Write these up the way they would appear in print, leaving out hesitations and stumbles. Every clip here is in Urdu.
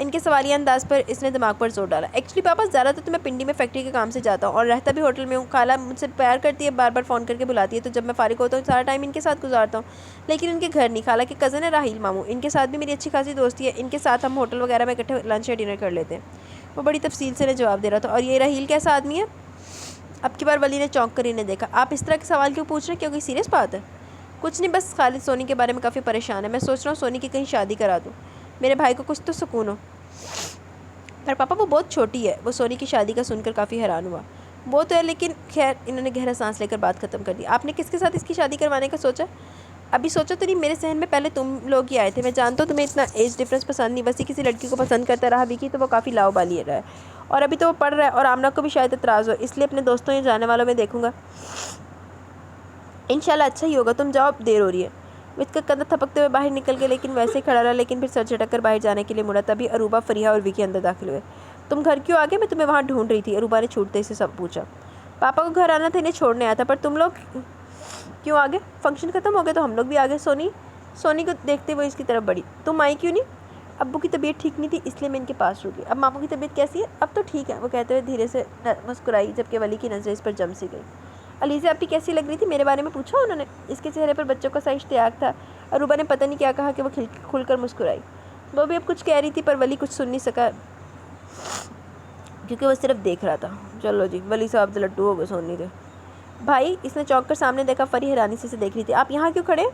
ان کے سوالیہ انداز پر اس نے دماغ پر زور ڈالا۔ ایکچولی پاپا زیادہ تو میں پنڈی میں فیکٹری کے کام سے جاتا ہوں اور رہتا بھی ہوٹل میں ہوں۔ خالہ مجھ سے پیار کرتی ہے، بار بار فون کر کے بلاتی ہے، تو جب میں فارغ ہوتا ہوں سارا ٹائم ان کے ساتھ گزارتا ہوں۔ لیکن ان کے گھر نہیں، خالہ کے کزن ہے راحیل ماموں، ان کے ساتھ بھی میری اچھی خاصی دوستی ہے، ان کے ساتھ ہم ہوٹل وغیرہ میں اکٹھے لنچ یا ڈنر کر لیتے ہیں۔ وہ بڑی تفصیل سے انہیں جواب دے رہا تھا۔ اور یہ راحیل کیسا آدمی ہے؟ اب کی بار ولی نے چونک کر انہیں دیکھا۔ آپ اس طرح کے سوال کیوں پوچھ رہے ہیں؟ کیا کوئی سیریس بات ہے؟ کچھ نہیں، بس خالد سونی کے بارے میں کافی پریشان ہے، میں سوچ رہا ہوں سونی کی کہیں شادی کرا دوں، میرے بھائی کو کچھ تو سکون ہو۔ پر پاپا وہ بہت چھوٹی ہے۔ وہ سونی کی شادی کا سن کر کافی حیران ہوا۔ وہ تو ہے، لیکن خیر، انہوں نے گہرا سانس لے کر بات ختم کر دی۔ آپ نے کس کے ساتھ اس کی شادی کروانے کا سوچا؟ ابھی سوچا تو نہیں، میرے ذہن میں پہلے تم لوگ ہی آئے تھے۔ میں جانتا ہوں تمہیں اتنا ایج ڈفرینس پسند نہیں، ویسے کسی لڑکی کو پسند کرتا رہا وکی تو وہ کافی لاؤ بالی رہا ہے، اور ابھی تو وہ پڑھ رہا ہے اور آمنہ کو بھی شاید اعتراض ہو، اس لیے اپنے دوستوں یا جانے والوں میں دیکھوں گا۔ انشاءاللہ اچھا ہی ہوگا، تم جاؤ، اب دیر ہو رہی ہے۔ وت کا قدم تھپکتے ہوئے باہر نکل گئے، لیکن ویسے ہی کھڑا رہا، لیکن پھر سر جھٹک کر باہر جانے کے لیے مڑا۔ تبھی عروبہ، فریحہ اور وکی اندر داخل ہوئے۔ تم گھر کیوں آ گئے؟ میں تمہیں وہاں ڈھونڈ رہی تھی، عروبہ نے چھوٹتے سے سب پوچھا۔ پاپا کو گھر آنا تھا، انہیں چھوڑنے آیا تھا، پر تم لوگ کیوں آ گئے؟ فنکشن ختم ہو گئے تو ہم لوگ بھی آ گئے۔ سونی کو دیکھتے ہوئے اس کی طرف بڑھی۔ تم آئی کیوں نہیں؟ ابو کی طبیعت ٹھیک نہیں تھی، اس لیے میں ان کے پاس رک گئی۔ اب ماموں کی طبیعت کیسی ہے؟ اب تو ٹھیک ہے، وہ کہتے ہوئے دھیرے سے مسکرائی، جبکہ ولی کی نظریں اس پر جم سی گئی۔ علیزہ آپ کی کیسی لگ رہی تھی؟ میرے بارے میں پوچھا انہوں نے؟ اس کے چہرے پر بچوں کا سا اشتیاق تھا۔ عروبہ نے پتہ نہیں کیا کہا کہ وہ کھل کر مسکرائی۔ وہ بھی اب کچھ کہہ رہی تھی، پر ولی کچھ سن نہیں سکا کیونکہ وہ صرف دیکھ رہا تھا۔ چلو جی، ولی صاحب تو لڈو ہو گئے سونی تھے۔ بھائی، اس نے چونک کر سامنے دیکھا۔ فری حیرانی سے دیکھ رہی تھی۔ آپ یہاں کیوں کھڑے؟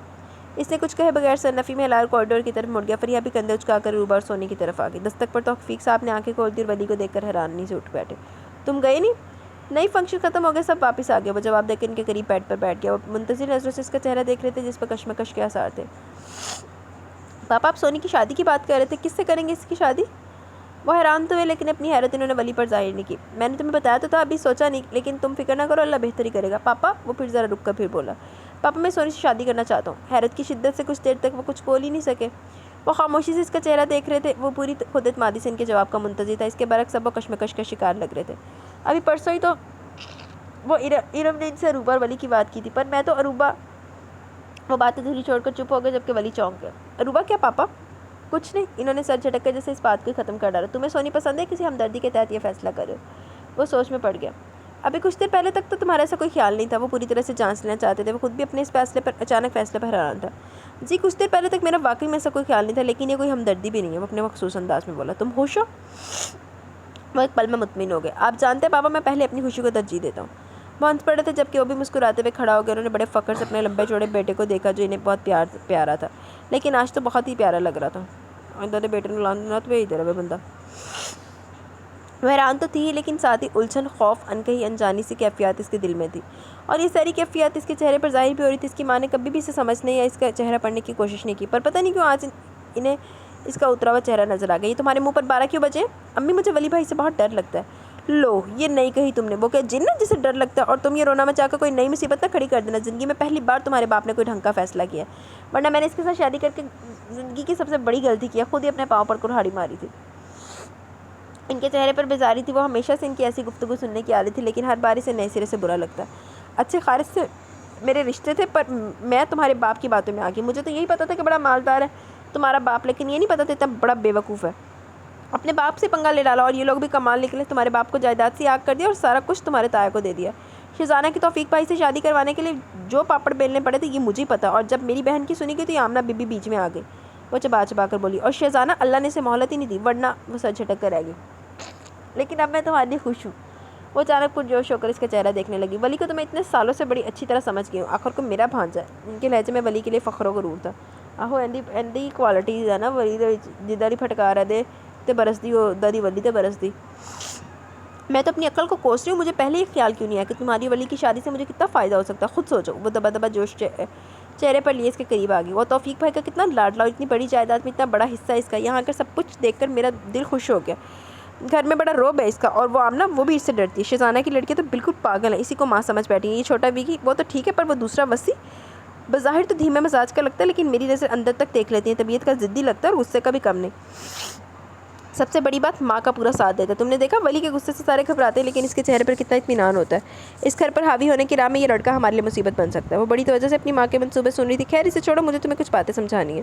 اس نے کچھ کہے بغیر سر نفی میں ہلا کر کوریڈور کی طرف مڑ گیا۔ فریحہ بھی کندھے اچکا کر عروبہ اور سونی کی طرف آ گئی۔ دستک پر توفیق صاحب نے آنکھیں کھول دی اور ولی کو دیکھ کر حیرانی سے اٹھ بیٹھے۔ تم گئے نہیں؟ فنکشن ختم ہو گیا، سب واپس آ گئے۔ وہ جواب دے کر ان کے قریب بیڈ پر بیٹھ گیا۔ وہ منتظر نظروں سے اس کا چہرہ دیکھ رہے تھے، جس پر کشمکش کے آثار تھے۔ پاپا، آپ سونی کی شادی کی بات کر رہے تھے، کس سے کریں گے اس کی شادی؟ وہ حیران تو ہوئے، لیکن اپنی حیرت انہوں نے ولی پر ظاہر نہیں کی۔ میں نے تمہیں بتایا تو تھا، ابھی سوچا نہیں، لیکن تم فکر نہ کرو، اللہ بہتری کرے گا۔ پاپا، وہ پھر ذرا رک کر پھر بولا۔ پاپا، میں سونی سے شادی کرنا چاہتا ہوں۔ حیرت کی شدت سے کچھ دیر تک وہ کچھ بول ہی نہیں سکے۔ وہ خاموشی سے اس کا چہرہ دیکھ رہے تھے۔ وہ پوری خود اعتمادی سے ان کے جواب کا منتظر تھا۔ اس کے برعکس اب وہ کشمکش کا شکار لگ رہے تھے۔ ابھی پرسوں ہی تو وہ ارم نے ان سے عروبہ اور ولی کی بات کی تھی، پر میں تو عروبہ۔ وہ باتیں دھری چھوڑ کر چپ ہو گئے، جبکہ ولی چونک گیا۔ عروبہ کیا پاپا؟ کچھ نہیں، انہوں نے سر جھٹک کر جیسے اس بات کو ختم کر ڈالا۔ تمہیں سونی پسند ہے؟ کسی ہمدردی کے تحت یہ فیصلہ کرو؟ وہ سوچ میں پڑ گیا۔ ابھی کچھ دیر پہلے تک تو تمہارا ایسا کوئی خیال نہیں تھا۔ وہ پوری طرح سے جانچ لینا چاہتے تھے۔ وہ خود بھی اپنے اس فیصلے پر، اچانک فیصلے پر حیران تھا۔ جی، کچھ دیر پہلے تک میرا واقعی میں ایسا کوئی خیال نہیں تھا، لیکن یہ کوئی ہمدردی بھی نہیں ہے، وہ اپنے مخصوص انداز میں بولا۔ تم خوش ہو؟ وہ ایک پل میں مطمئن ہو گئے۔ آپ جانتے ہیں پاپا، میں پہلے اپنی خوشی کو ترجیح دیتا ہوں۔ وہ ہنس پڑے تھے، جبکہ وہ بھی مسکراتے ہوئے کھڑا ہو گیا۔ انہوں نے بڑے فخر سے اپنے لمبے چوڑے بیٹے کو دیکھا، جو انہیں بہت پیارا تھا، لیکن آج تو بہت ہی پیارا لگ رہا تھا۔ آئندہ دے بیٹے نے تو ادھر ہے بندہ۔ وہ حیران تو تھی، لیکن ساتھ ہی الجھن، خوف، انکہی انجانی سی کیفیات اس کے دل میں تھی، اور یہ ساری کیفیات اس کے چہرے پر ظاہر بھی ہو رہی تھی۔ اس کی ماں نے کبھی بھی اسے سمجھنے یا اس کا چہرہ پڑھنے کی کوشش نہیں کی، پر پتہ نہیں کیوں آج انہیں اس کا اترا ہوا چہرہ نظر آ گیا۔ یہ تمہارے منہ پر 12 کیوں بجے؟ امی، مجھے ولی بھائی سے بہت ڈر لگتا ہے۔ لو، یہ نہیں کہی تم نے۔ وہ کہ جن جسے ڈر لگتا ہے، اور تم یہ رونا مچا کر کوئی نئی مصیبت نہ کھڑی کر دینا۔ زندگی میں پہلی بار تمہارے باپ نے کوئی ڈھنگ کا فیصلہ کیا ہے، ورنہ میں نے اس کے ساتھ شادی کر کے زندگی کی سب سے بڑی غلطی کی ہے، خود ہی اپنے پاؤں پر کلہاڑی ماری تھی۔ ان کے چہرے پر بیزاری تھی۔ وہ ہمیشہ سے ان کی ایسی گفتگو سننے کی عادت تھی، لیکن ہر بار اسے نئے سرے سے برا لگتا۔ اچھے خارج سے میرے رشتے تھے، پر میں تمہارے باپ کی باتوں میں آ گئی۔ مجھے تو یہی پتا تھا کہ بڑا مالدار ہے تمہارا باپ، لیکن یہ نہیں پتا تھا اتنا بڑا بے وقوف ہے۔ اپنے باپ سے پنگا لے ڈالا، اور یہ لوگ بھی کمال نکلے۔ تمہارے باپ کو جائیداد سے آگ کر دیا اور سارا کچھ تمہارے تایا کو دے دیا۔ شہزانہ کی توفیق بھائی سے شادی کروانے کے لیے جو پاپڑ بیلنے پڑے تھے، یہ مجھے پتا، اور جب میری بہن کی سنی گئی تو یہ آمنہ بی بی بیچ میں آ گئی۔ وہ چبا چبا کر بولی۔ اور شہزانہ، اللہ نے اسے مہلت ہی نہیں دی، ورنہ… وہ سر جھٹک کر رہ گئی۔ لیکن اب میں تمہارے لیے خوش ہوں۔ وہ اچانک پرجوش ہو کر اس کا چہرہ دیکھنے لگی۔ ولی کو تو میں اتنے سالوں سے بڑی اچھی طرح سمجھ گئی ہوں، آخر کو میرا بھانجا ہے۔ ان کے لہجے میں ولی کے لیے فخر و غرور تھا۔ آہو، ایندی کوالٹیز ہے نا ولی دے وچ، جدھر ہی پھٹکار ہے دے تے برس دی، ادا دی ولی تے برس دی۔ میں تو اپنی عقل کو کوس رہی ہوں، مجھے پہلے یہ خیال کیوں نہیں ہے کہ تمہاری ولی کی شادی سے مجھے کتنا فائدہ ہو سکتا ہے، خود سوچو۔ وہ دبا دبا جوش چہرے پر لیے اس کے قریب آ گئی۔ وہ توفیق بھائی کا کتنا لاڈلا، اور اتنی بڑی جائیداد میں اتنا بڑا حصہ اس کا، یہاں آ کر سب کچھ دیکھ کر میرا دل خوش ہو گیا۔ گھر میں بڑا روب ہے اس کا، اور وہ آمنہ، وہ بھی اس سے ڈرتی ہے۔ شہزانہ کی لڑکی تو بالکل پاگل ہے، اسی کو ماں سمجھ بیٹھی ہے۔ یہ چھوٹا وکی، وہ تو ٹھیک ہے، پر وہ دوسرا وسیع بظاہر تو دھیمے مزاج کا لگتا ہے، لیکن میری نظر اندر تک دیکھ لیتی ہے، طبیعت کا ضدی لگتا ہے اور غصے کا بھی کم نہیں۔ سب سے بڑی بات، ماں کا پورا ساتھ دیتا ہے۔ تم نے دیکھا ولی کے غصے سے سارے گھبراتے ہیں، لیکن اس کے چہرے پر کتنا اطمینان ہوتا ہے۔ اس گھر پر حاوی ہونے کی راہ میں یہ لڑکا ہمارے لیے مصیبت بن سکتا ہے۔ وہ بڑی توجہ سے اپنی ماں کے منصوبے سن رہی تھی۔ خیر، اسے چھوڑو، مجھے تمہیں کچھ باتیں سمجھانی ہیں۔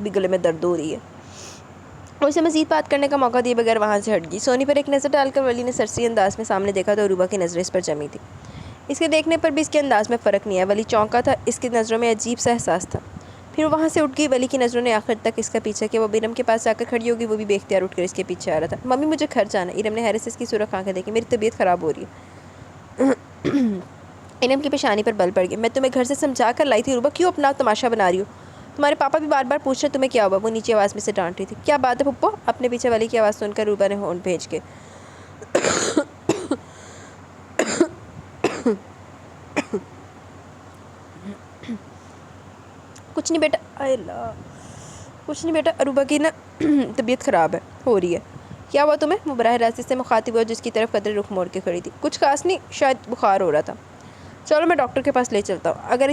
ابھی گلے میں درد ہو رہی ہے۔ اور اسے مزید بات کرنے کا موقع دیے بغیر وہاں سے ہٹ گئی۔ سونی پر ایک نظر ڈال کر ولی نے سرسری انداز میں سامنے دیکھا تو عروبہ کی نظریں اس پر جمی تھی۔ اس کے دیکھنے پر بھی اس کے انداز میں فرق نہیں آیا۔ ولی چونکا تھا، اس کی نظروں میں عجیب سا احساس تھا۔ پھر وہ وہاں سے اٹھ گئی۔ ولی کی نظروں نے آخر تک اس کا پیچھا کیا۔ وہ ارم کے پاس جا کر کھڑی ہوگی، وہ بھی بے اختیار اٹھ کر اس کے پیچھے آ رہا تھا۔ ممی مجھے گھر جانا ہے۔ ارم نے حیرت سے اس کی سرخ آنکھیں دیکھی۔ میری طبیعت خراب ہو رہی ہے۔ ارم کی پیشانی پر بل پڑ گیا۔ میں تمہیں گھر سے سمجھا کر لائی تھی عروبہ، کیوں اپنا تماشا بنا رہی ہو؟ تمہارے پاپا بھی بار بار پوچھ رہے تمہیں کیا ہوا؟ وہ نیچی آواز میں سے ڈانٹ رہی تھی۔ کیا بات ہے پھپھو؟ اپنے پیچھے ولی کی آواز سن کر عروبہ نے ہونٹ بھیج کے کچھ نہیں بیٹا، اے اللہ، کچھ نہیں بیٹا، عروبہ کی نا طبیعت خراب ہو رہی ہے۔ کیا ہوا تمہیں؟ وہ براہ راست سے مخاطب ہوا جس کی طرف قدرے رخ موڑ کے کھڑی تھی۔ کچھ خاص نہیں، شاید بخار ہو رہا تھا۔ چلو میں ڈاکٹر کے پاس لے چلتا ہوں۔ اگر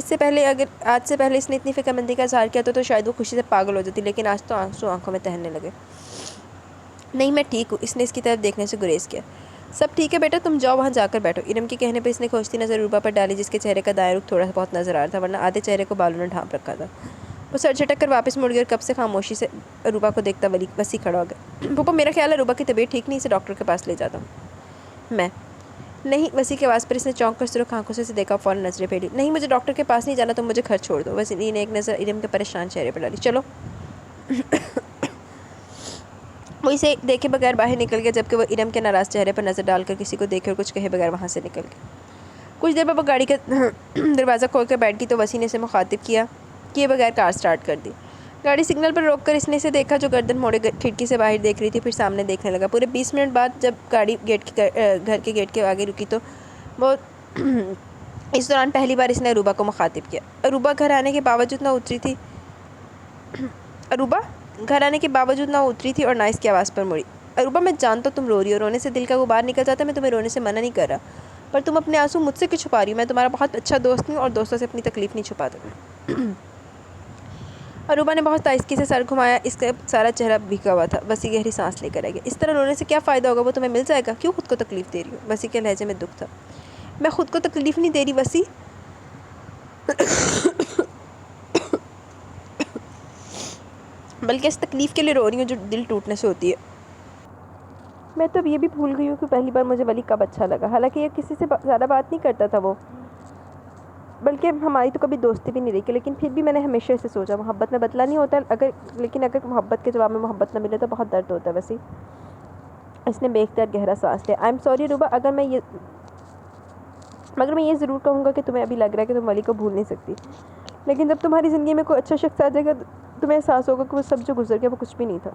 آج سے پہلے اس نے اتنی فکر مندی کا اظہار کیا تو شاید وہ خوشی سے پاگل ہو جاتی، لیکن آج تو آنسو آنکھوں میں تہنے لگے۔ نہیں میں ٹھیک ہوں، اس نے اس کی طرف دیکھنے سے گریز کیا۔ سب ٹھیک ہے بیٹا، تم جاؤ وہاں جا کر بیٹھو۔ ارم کے کہنے پر اس نے کھوجتی نظر عروبہ پر ڈالی جس کے چہرے کا دائیں رخ تھوڑا بہت نظر آ رہا تھا، ورنہ آدھے چہرے کو بالوں نے ڈھانپ رکھا تھا۔ وہ سر جھٹک کر واپس مڑ گئی اور کب سے خاموشی سے عروبہ کو دیکھتا وسی کھڑا ہو گیا۔ پھپھو میرا خیال ہے عروبہ کی طبیعت ٹھیک نہیں، اسے ڈاکٹر کے پاس لے جاتا ہوں میں۔ نہیں، وسی کی آواز پر اس نے چونک کر سرخ آنکھوں سے دیکھا، فوراً نظریں پھیری۔ نہیں مجھے ڈاکٹر کے پاس نہیں جانا، تم مجھے گھر چھوڑ دو۔ وسی نے ایک نظر ارم کے پریشان چہرے پر ڈالی۔ چلو۔ وہ اسے دیکھے بغیر باہر نکل گیا جبکہ وہ ارم کے ناراض چہرے پر نظر ڈال کر کسی کو دیکھے اور کچھ کہے بغیر وہاں سے نکل گیا۔ کچھ دیر بعد وہ گاڑی کا دروازہ کھول کر بیٹھ گئی تو وسی نے اسے مخاطب کیے بغیر کار سٹارٹ کر دی۔ گاڑی سگنل پر روک کر اس نے اسے دیکھا جو گردن موڑے کھڑکی سے باہر دیکھ رہی تھی، پھر سامنے دیکھنے لگا۔ پورے 20 منٹ بعد جب گاڑی گھر کے گیٹ کے آگے رکی تو وہ اس دوران پہلی بار اس نے عروبہ کو مخاطب کیا۔ عروبہ گھر آنے کے باوجود نہ اتری تھی اور نہ اس کی آواز پر مڑی۔ عروبہ میں جانتا ہوں تم رو رہی ہو، رونے سے دل کا غبار نکل جاتا ہے، میں تمہیں رونے سے منع نہیں کر رہا، پر تم اپنے آنسو مجھ سے کیوں چھپا رہی ہو؟ میں تمہارا بہت اچھا دوست ہوں اور دوستوں سے اپنی تکلیف نہیں چھپاتا۔ عروبہ نے بہت آہستگی سے سر گھمایا، اس کا سارا چہرہ بھیگا ہوا تھا۔ وسی گہری سانس لے کر رہ گیا۔ اس طرح رونے سے کیا فائدہ ہوگا؟ وہ تمہیں مل جائے گا، کیوں خود کو تکلیف دے رہی ہو؟ وسی کے لہجے میں دکھ تھا۔ میں خود کو تکلیف نہیں دے رہی وسی، بلکہ اس تکلیف کے لیے رو رہی ہوں جو دل ٹوٹنے سے ہوتی ہے۔ میں تو اب یہ بھی بھول گئی ہوں کہ پہلی بار مجھے ولی کب اچھا لگا، حالانکہ یہ کسی سے زیادہ بات نہیں کرتا تھا وہ، بلکہ ہماری تو کبھی دوستی بھی نہیں رہی، لیکن پھر بھی میں نے ہمیشہ اسے سوچا محبت میں بدلہ نہیں ہوتا، لیکن اگر محبت کے جواب میں محبت نہ ملے تو بہت درد ہوتا ہے وسی۔ اس نے بے اختیار گہرا سانس لیا۔ آئی ایم سوری عروبہ، مگر میں یہ ضرور کہوں گا کہ تمہیں ابھی لگ رہا ہے کہ تم ولی کو بھول نہیں سکتی، لیکن جب تمہاری زندگی میں کوئی اچھا شخص آ جائے گا تمہیں احساس ہوگا کہ وہ سب جو گزر گیا وہ کچھ بھی نہیں تھا۔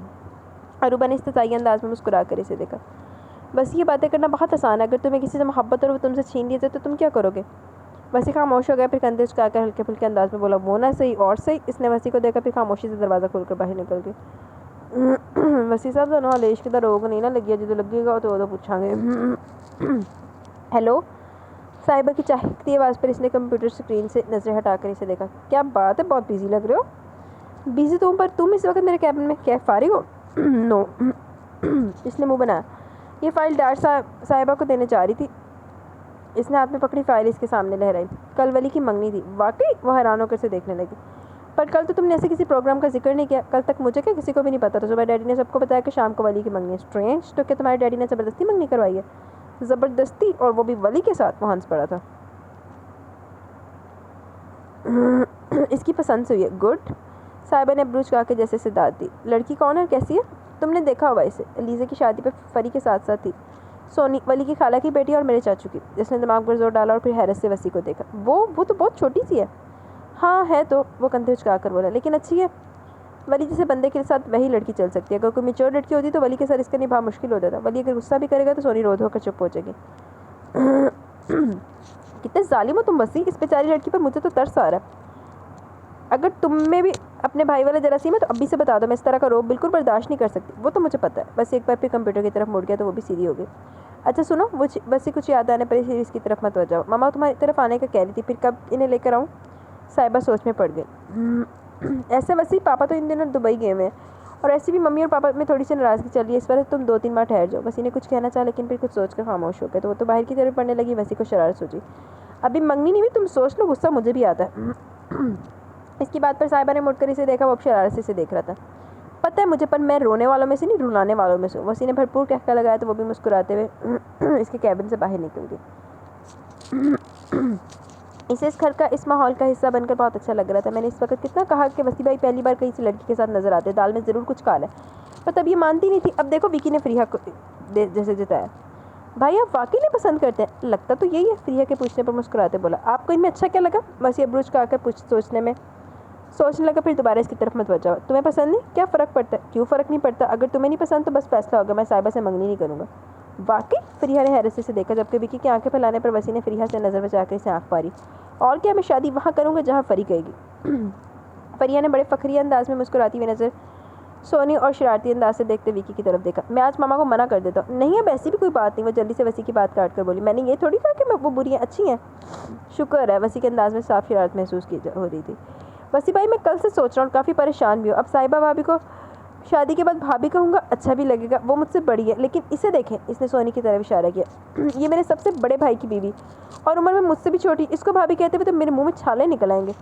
عروبہ نے استحضائی انداز میں مسکرا کر اسے دیکھا۔ بس یہ باتیں کرنا بہت آسان ہے، اگر تمہیں کسی سے محبت اور وہ تم سے چھین لیا جائے تو تم کیا کرو گے؟ وسی خاموش ہو گیا، پھر کندھے جھکا کر ہلکے پھلکے انداز میں بولا، وہ نہ صحیح اور صحیح۔ اس نے وسی کو دیکھا، پھر خاموشی سے دروازہ کھول کر باہر نکل گئی۔ وسی صاحب تنوں علیش کدھر روگ نہیں نہ لگی ہے، جدو لگے گا تو پوچھاں گے۔ ہیلو، صاحبہ کی چہکتی آواز پر اس نے کمپیوٹر اسکرین سے نظریں ہٹا کر اسے دیکھا۔ کیا بات ہے، بہت بزی لگ رہے ہو۔ بزی تم پر تم اس وقت میرے کیبن میں کیا فارغ ہو؟ نو۔ اس نے منہ بنایا۔ یہ فائل ڈار صاحبہ کو دینے جا رہی تھی۔ اس نے ہاتھ میں پکڑی فائل اس کے سامنے لہرائی۔ کل ولی کی منگنی تھی۔ واقعی؟ وہ حیران ہو کر اسے دیکھنے لگی۔ پر کل تو تم نے ایسے کسی پروگرام کا ذکر نہیں کیا۔ کل تک مجھے کیا کسی کو بھی نہیں پتا تھا، صبح ڈیڈی نے سب کو بتایا کہ شام کو ولی کی منگنی ہے۔ اسٹرینج، تو کیا تمہارے ڈیڈی نے زبردستی منگنی کروائی ہے؟ زبردستی؟ اور وہ بھی ولی کے ساتھ؟ وہ ہنس پڑا تھا۔ اس کی پسند سے ہوئی ہے۔ گڈ۔ صاحبہ نے ابروج کہا کہ جیسے سے داد دی۔ لڑکی کون ہے اور کیسی ہے؟ تم نے دیکھا ہوا اسے، علیزہ کی شادی پہ فری کے ساتھ تھی۔ سونی، ولی کی خالہ کی بیٹی اور میرے چاچو کی۔ اس نے دماغ پر زور ڈالا اور پھر حیرت سے وسی کو دیکھا۔ وہ تو بہت چھوٹی سی ہے۔ ہاں ہے تو، وہ کندھے اچکا کر بولا، لیکن اچھی ہے۔ ولی جیسے بندے کے ساتھ وہی لڑکی چل سکتی ہے، اگر کوئی میچور لڑکی ہوتی تو ولی کے ساتھ اس کا نبھا مشکل ہوتا تھا۔ ولی اگر غصہ بھی کرے گا تو سونی رو دھو کر چپ ہو جائے گی۔ کتنے ظالم ہو تم وسی، اس بیچاری لڑکی پر مجھے تو ترس آ رہا ہے۔ اگر تم میں بھی اپنے بھائی والا جراثیم ہے تو ابھی سے بتا دو، میں اس طرح کا روب بالکل برداشت نہیں کر سکتی۔ وہ تو مجھے پتہ ہے۔ بس ایک بار پھر کمپیوٹر کی طرف مڑ گیا تو وہ بھی سیدھی ہو گئی۔ اچھا سنو، وہ بس کچھ یاد آنے پر اس کی طرف متوجہ ہو۔ ماما تمہاری طرف آنے کا کہہ رہی تھی، پھر کب انہیں لے کر آؤں؟ صاحبہ سوچ میں پڑ گئی۔ ایسے وسی پاپا تو ان دنوں دبئی گئے ہوئے ہیں، اور ایسے بھی ممی اور پاپا میں تھوڑی سی ناراضگی چل رہی ہے، اس وجہ تم 2-3 ماہ ٹھہر جاؤ۔ وسی نے کچھ کہنا چاہا لیکن پھر کچھ سوچ کر خاموش ہو گئے تو وہ تو باہر کی طرف پڑھنے لگی۔ وسی کو شرارت سوچی، ابھی منگنی نہیں ہوئی، تم سوچ لو، غصہ مجھے بھی آتا ہے۔ اس کی بات پر صاحبہ نے مڑ کر اسے دیکھا. وہ اب شرارت سے اسے دیکھ رہا تھا. پتہ ہے مجھے، پر میں رونے والوں میں سے نہیں، رلانے والوں میں سے ہوں. وسیع نے بھرپور کہکا لگایا تو وہ بھی مسکراتے ہوئے اس کے کیبن سے باہر نکل گئی. اسے اس گھر کا، اس ماحول کا حصہ بن کر بہت اچھا لگ رہا تھا. میں نے اس وقت کتنا کہا کہ وسیع بھائی پہلی بار کہیں سے لڑکی کے ساتھ نظر آتے، دال میں ضرور کچھ کال ہے، پر تب یہ مانتی نہیں تھی. اب دیکھو وکی نے فریحہ کو جیسے جتایا. بھائی آپ واقعی نہیں پسند کرتے ہیں؟ لگتا تو یہی ہے، فریحہ کے پوچھنے پر مسکراتے بولا. آپ کو ان میں اچھا کیا لگا؟ وسیع ابروج کا آ کر سوچنے لگا. پھر دوبارہ اس کی طرف مت بچاؤ. تمہیں پسند نہیں؟ کیا فرق پڑتا ہے؟ کیوں فرق نہیں پڑتا؟ اگر تمہیں نہیں پسند تو بس فیصلہ ہوگا، میں صاحبہ سے منگنی نہیں کروں گا. واقعی؟ فریحہ نے حیرت سے دیکھا، جبکہ وکی کی آنکھیں پھیلانے پر وسیع نے فریحہ سے نظر بچا کر اسے آنکھ ماری. اور کیا، میں شادی وہاں کروں گا جہاں فری کہے گی. فریحہ نے بڑے فخریہ انداز میں مسکراتی ہوئی نظر سونی اور شرارتی انداز سے دیکھتے وکی کی طرف دیکھا. میں آج ماما کو منع کر دیتا ہوں. نہیں اب ایسی بھی کوئی بات نہیں. وہ جلدی سے وسیع کی بات کاٹ کر بولی. میں نے یہ تھوڑی کہا کہ وہ بری ہیں، اچھی ہیں. شکر ہے. وسیع کے انداز میں صاف شرارت محسوس کی ہو رہی تھی. وسیع بھائی میں کل سے سوچ رہا ہوں، کافی پریشان بھی ہوں. اب صاحبہ بھابھی کو شادی کے بعد بھابھی کہوں گا، اچھا بھی لگے گا. وہ مجھ سے بڑی ہے، لیکن اسے دیکھیں، اس نے سونی کی طرف اشارہ کیا. یہ میرے سب سے بڑے بھائی کی بیوی اور عمر میں مجھ سے بھی چھوٹی. اس کو بھابھی کہتے ہوئے تو میرے منہ میں چھالے نکل آئیں گے.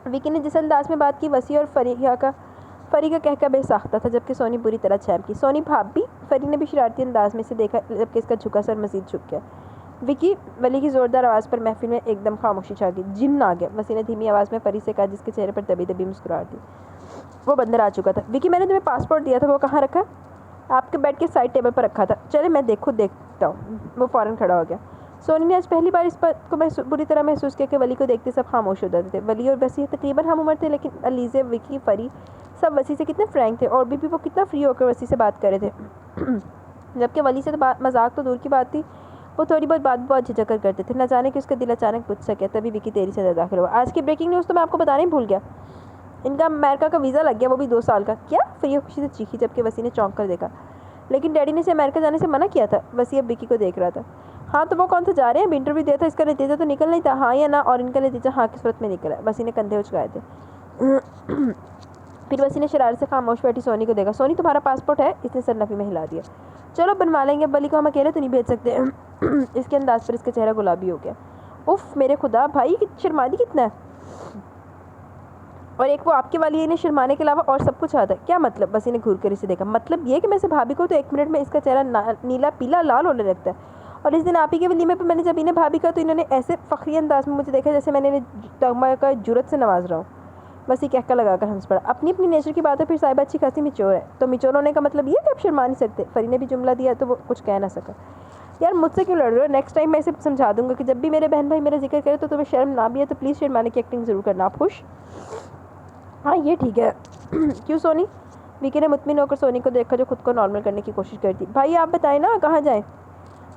وکی نے جس انداز میں بات کی، وسیع اور فری کا کہہ بے ساختہ تھا، جبکہ سونی بری طرح چھینپ کی. سونی بھابھی؟ فری نے بھی شرارتی انداز میں اسے دیکھا، جبکہ اس کا جھکا سر مزید جھک گیا. وکی ولی کی زوردار آواز پر محفل میں ایک دم خاموشی چھا گئی. جن آ گیا، وسیع نے دھیمی آواز میں فری سے کہا، جس کے چہرے پر دبی دبی مسکراہٹ تھی. وہ بندر آ چکا تھا. وکی میں نے تمہیں پاسپورٹ دیا تھا، وہ کہاں رکھا؟ آپ کے بیڈ کے سائڈ ٹیبل پر رکھا تھا. چلے میں دیکھتا ہوں. وہ فوراً کھڑا ہو گیا. سونی نے آج پہلی بار اس بات کو بری طرح محسوس کیا کہ ولی کو دیکھتے سب خاموش ہو جاتے تھے. ولی اور وسیع تقریباً ہم عمر تھے، لیکن علیزے، وکی، فری سب وسیع سے کتنے فرینک تھے، اور بھی وہ کتنا فری ہو کر وسیع سے بات کر رہے تھے. جبکہ ولی سے مذاق تو دور کی بات تھی، وہ تھوڑی بہت جھجک کر کرتے تھے. نہ جانے کہ اس کا دل اچانک بجھ سکے. تبھی وکی تیزی سے داخل ہوا. آج کی بریکنگ نیوز تو میں آپ کو بتانا ہی بھول گیا. ان کا امریکہ کا ویزا لگ گیا، وہ بھی 2 سال کا. کیا؟ فری خوشی سے چیخی، جبکہ وسیع نے چونک کر دیکھا. لیکن ڈیڈی نے اسے امریکہ جانے سے منع کیا تھا. وسیع اب وکی کو دیکھ رہا تھا. ہاں تو وہ کون سا جا رہے ہیں؟ اب انٹرویو دیا تھا، اس کا نتیجہ تو نکل نہیں تھا، ہاں یا نہ؟ اور ان کا نتیجہ ہاں کی صورت میں نکلا. وسیع نے کندھے اچکائے تھے. پھر وسیع نے شرارت سے خاموش بیٹھی سونی کو دیکھا. سونی تمہارا پاسپورٹ ہے؟ اس نے سر نفی میں ہلا دیا. چلو بنوا لیں گے، ولی کو ہم اکیلے تو نہیں بھیج سکتے. اس کے انداز پر اس کا چہرہ گلابی ہو گیا. اف میرے خدا، بھائی شرمانی کتنا ہے. اور ایک وہ آپ کے والی نے شرمانے کے علاوہ اور سب کچھ آتا ہے. کیا مطلب؟ وسیع نے گھور کر اسے دیکھا. مطلب یہ کہ میں سے بھابھی کو تو 1 منٹ میں اس کا چہرہ نیلا پیلا لال ہونے لگتا ہے. اور اس دن آپ ہی کے ولیمے پہ میں نے جب انہیں بھابھی کا تو انہوں نے ایسے فخری انداز میں مجھے دیکھا جیسے میں نے انہیں تغمہ کا جرت سے نواز رہا ہوں. وسیع کہکا لگا کر ہنس پڑا. اپنی نیچر کی بات ہے. پھر صاحبہ اچھی خاصی میچور ہے. تو میچور ہونے کا مطلب یہ کہ آپ شرما نہیں سکتے. فری نے بھی جملہ دیا تو وہ کچھ کہہ نہ سکا. یار مجھ سے کیوں لڑ رہے ہو؟ نیکسٹ ٹائم میں اسے سمجھا دوں گا کہ جب بھی میرے بہن بھائی میرا ذکر کرے تو تمہیں شرم نہ بھی ہے تو پلیز شرمانے کی ایکٹنگ ضرور کرنا. آپ خوش؟ ہاں یہ ٹھیک ہے. کیوں سونی؟ وکی نے مطمئن ہو کر سونی کو دیکھا جو خود کو نارمل کرنے کی کوشش کرتی. بھائی آپ بتائیں نا کہاں جائیں؟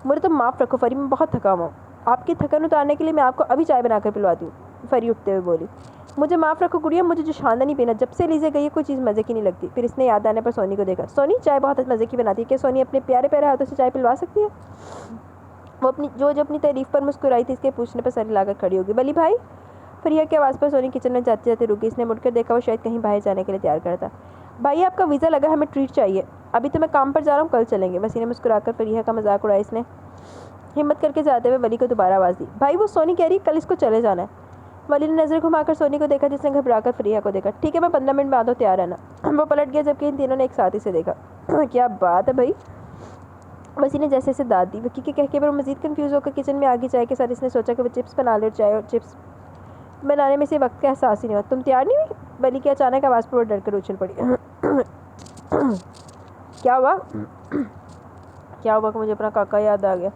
مجھے تو معاف رکھو فری، میں بہت تھکا ہوا ہوں. آپ کی تھکن اتارنے کے لیے میں آپ کو ابھی چائے بنا کر پلواتی ہوں. فری اٹھتے ہوئے بولی. مجھے معاف رکھو گڑیا، مجھے جو شاندہ نہیں پینا. جب سے لیزے گئی ہے کوئی چیز مزے کی نہیں لگتی. پھر اس نے یاد آنے پر سونی کو دیکھا. سونی چائے بہت مزے کی بناتی ہے، کہ سونی اپنے پیارے پیارے ہاتھوں سے چائے پلوا سکتی ہے؟ وہ اپنی تعریف پر مسکرائی تھی، اس کے پوچھنے پر سر ہلا کر کھڑی ہوگی. ولی بھائی؟ فریحہ کی آواز پر سونی کچن میں جاتے جاتے رکی. اس نے مڑ کر دیکھا، وہ شاید کہیں باہر جانے کے لیے تیار کرتا. بھائی آپ کا ویزا لگا، ہمیں ٹریٹ چاہیے. ابھی تو میں کام پر جا رہا ہوں، کل چلیں گے. وسیع نے مسکرا کر فریحہ کا مذاق اڑایا. اس نے ہمت کر کے جاتے ہوئے ولی کو دوبارہ آواز دی. بھائی وہ سونی کہہ رہی کل اس کو چلے جانا ہے. ولی نے نظر گھما کر سونی کو دیکھا، جس نے گھبرا کر فریحہ کو دیکھا. ٹھیک ہے میں 15 منٹ میں آتا ہوں، تیار رہنا. وہ پلٹ گیا، جبکہ ان تینوں نے ایک ساتھ اسے دیکھا. کیا بات ہے بھائی؟ وسیع نے جیسے اسے داد دی. وکی کے کہکے پر وہ مزید کنفیوز ہو کر کچن میں آگے چائے کے ساتھ اس نے سوچا کہ وہ چپس بنا لے. اور چائے اور چپس بنانے میں سے وقت کا احساس ہی نہیں ہوا. تم تیار نہیں ہوئی؟ ولی کی اچانک آواز پر وہ ڈر کر اچھل پڑی. کیا ہوا کہ مجھے اپنا کاکا یاد آ گیا.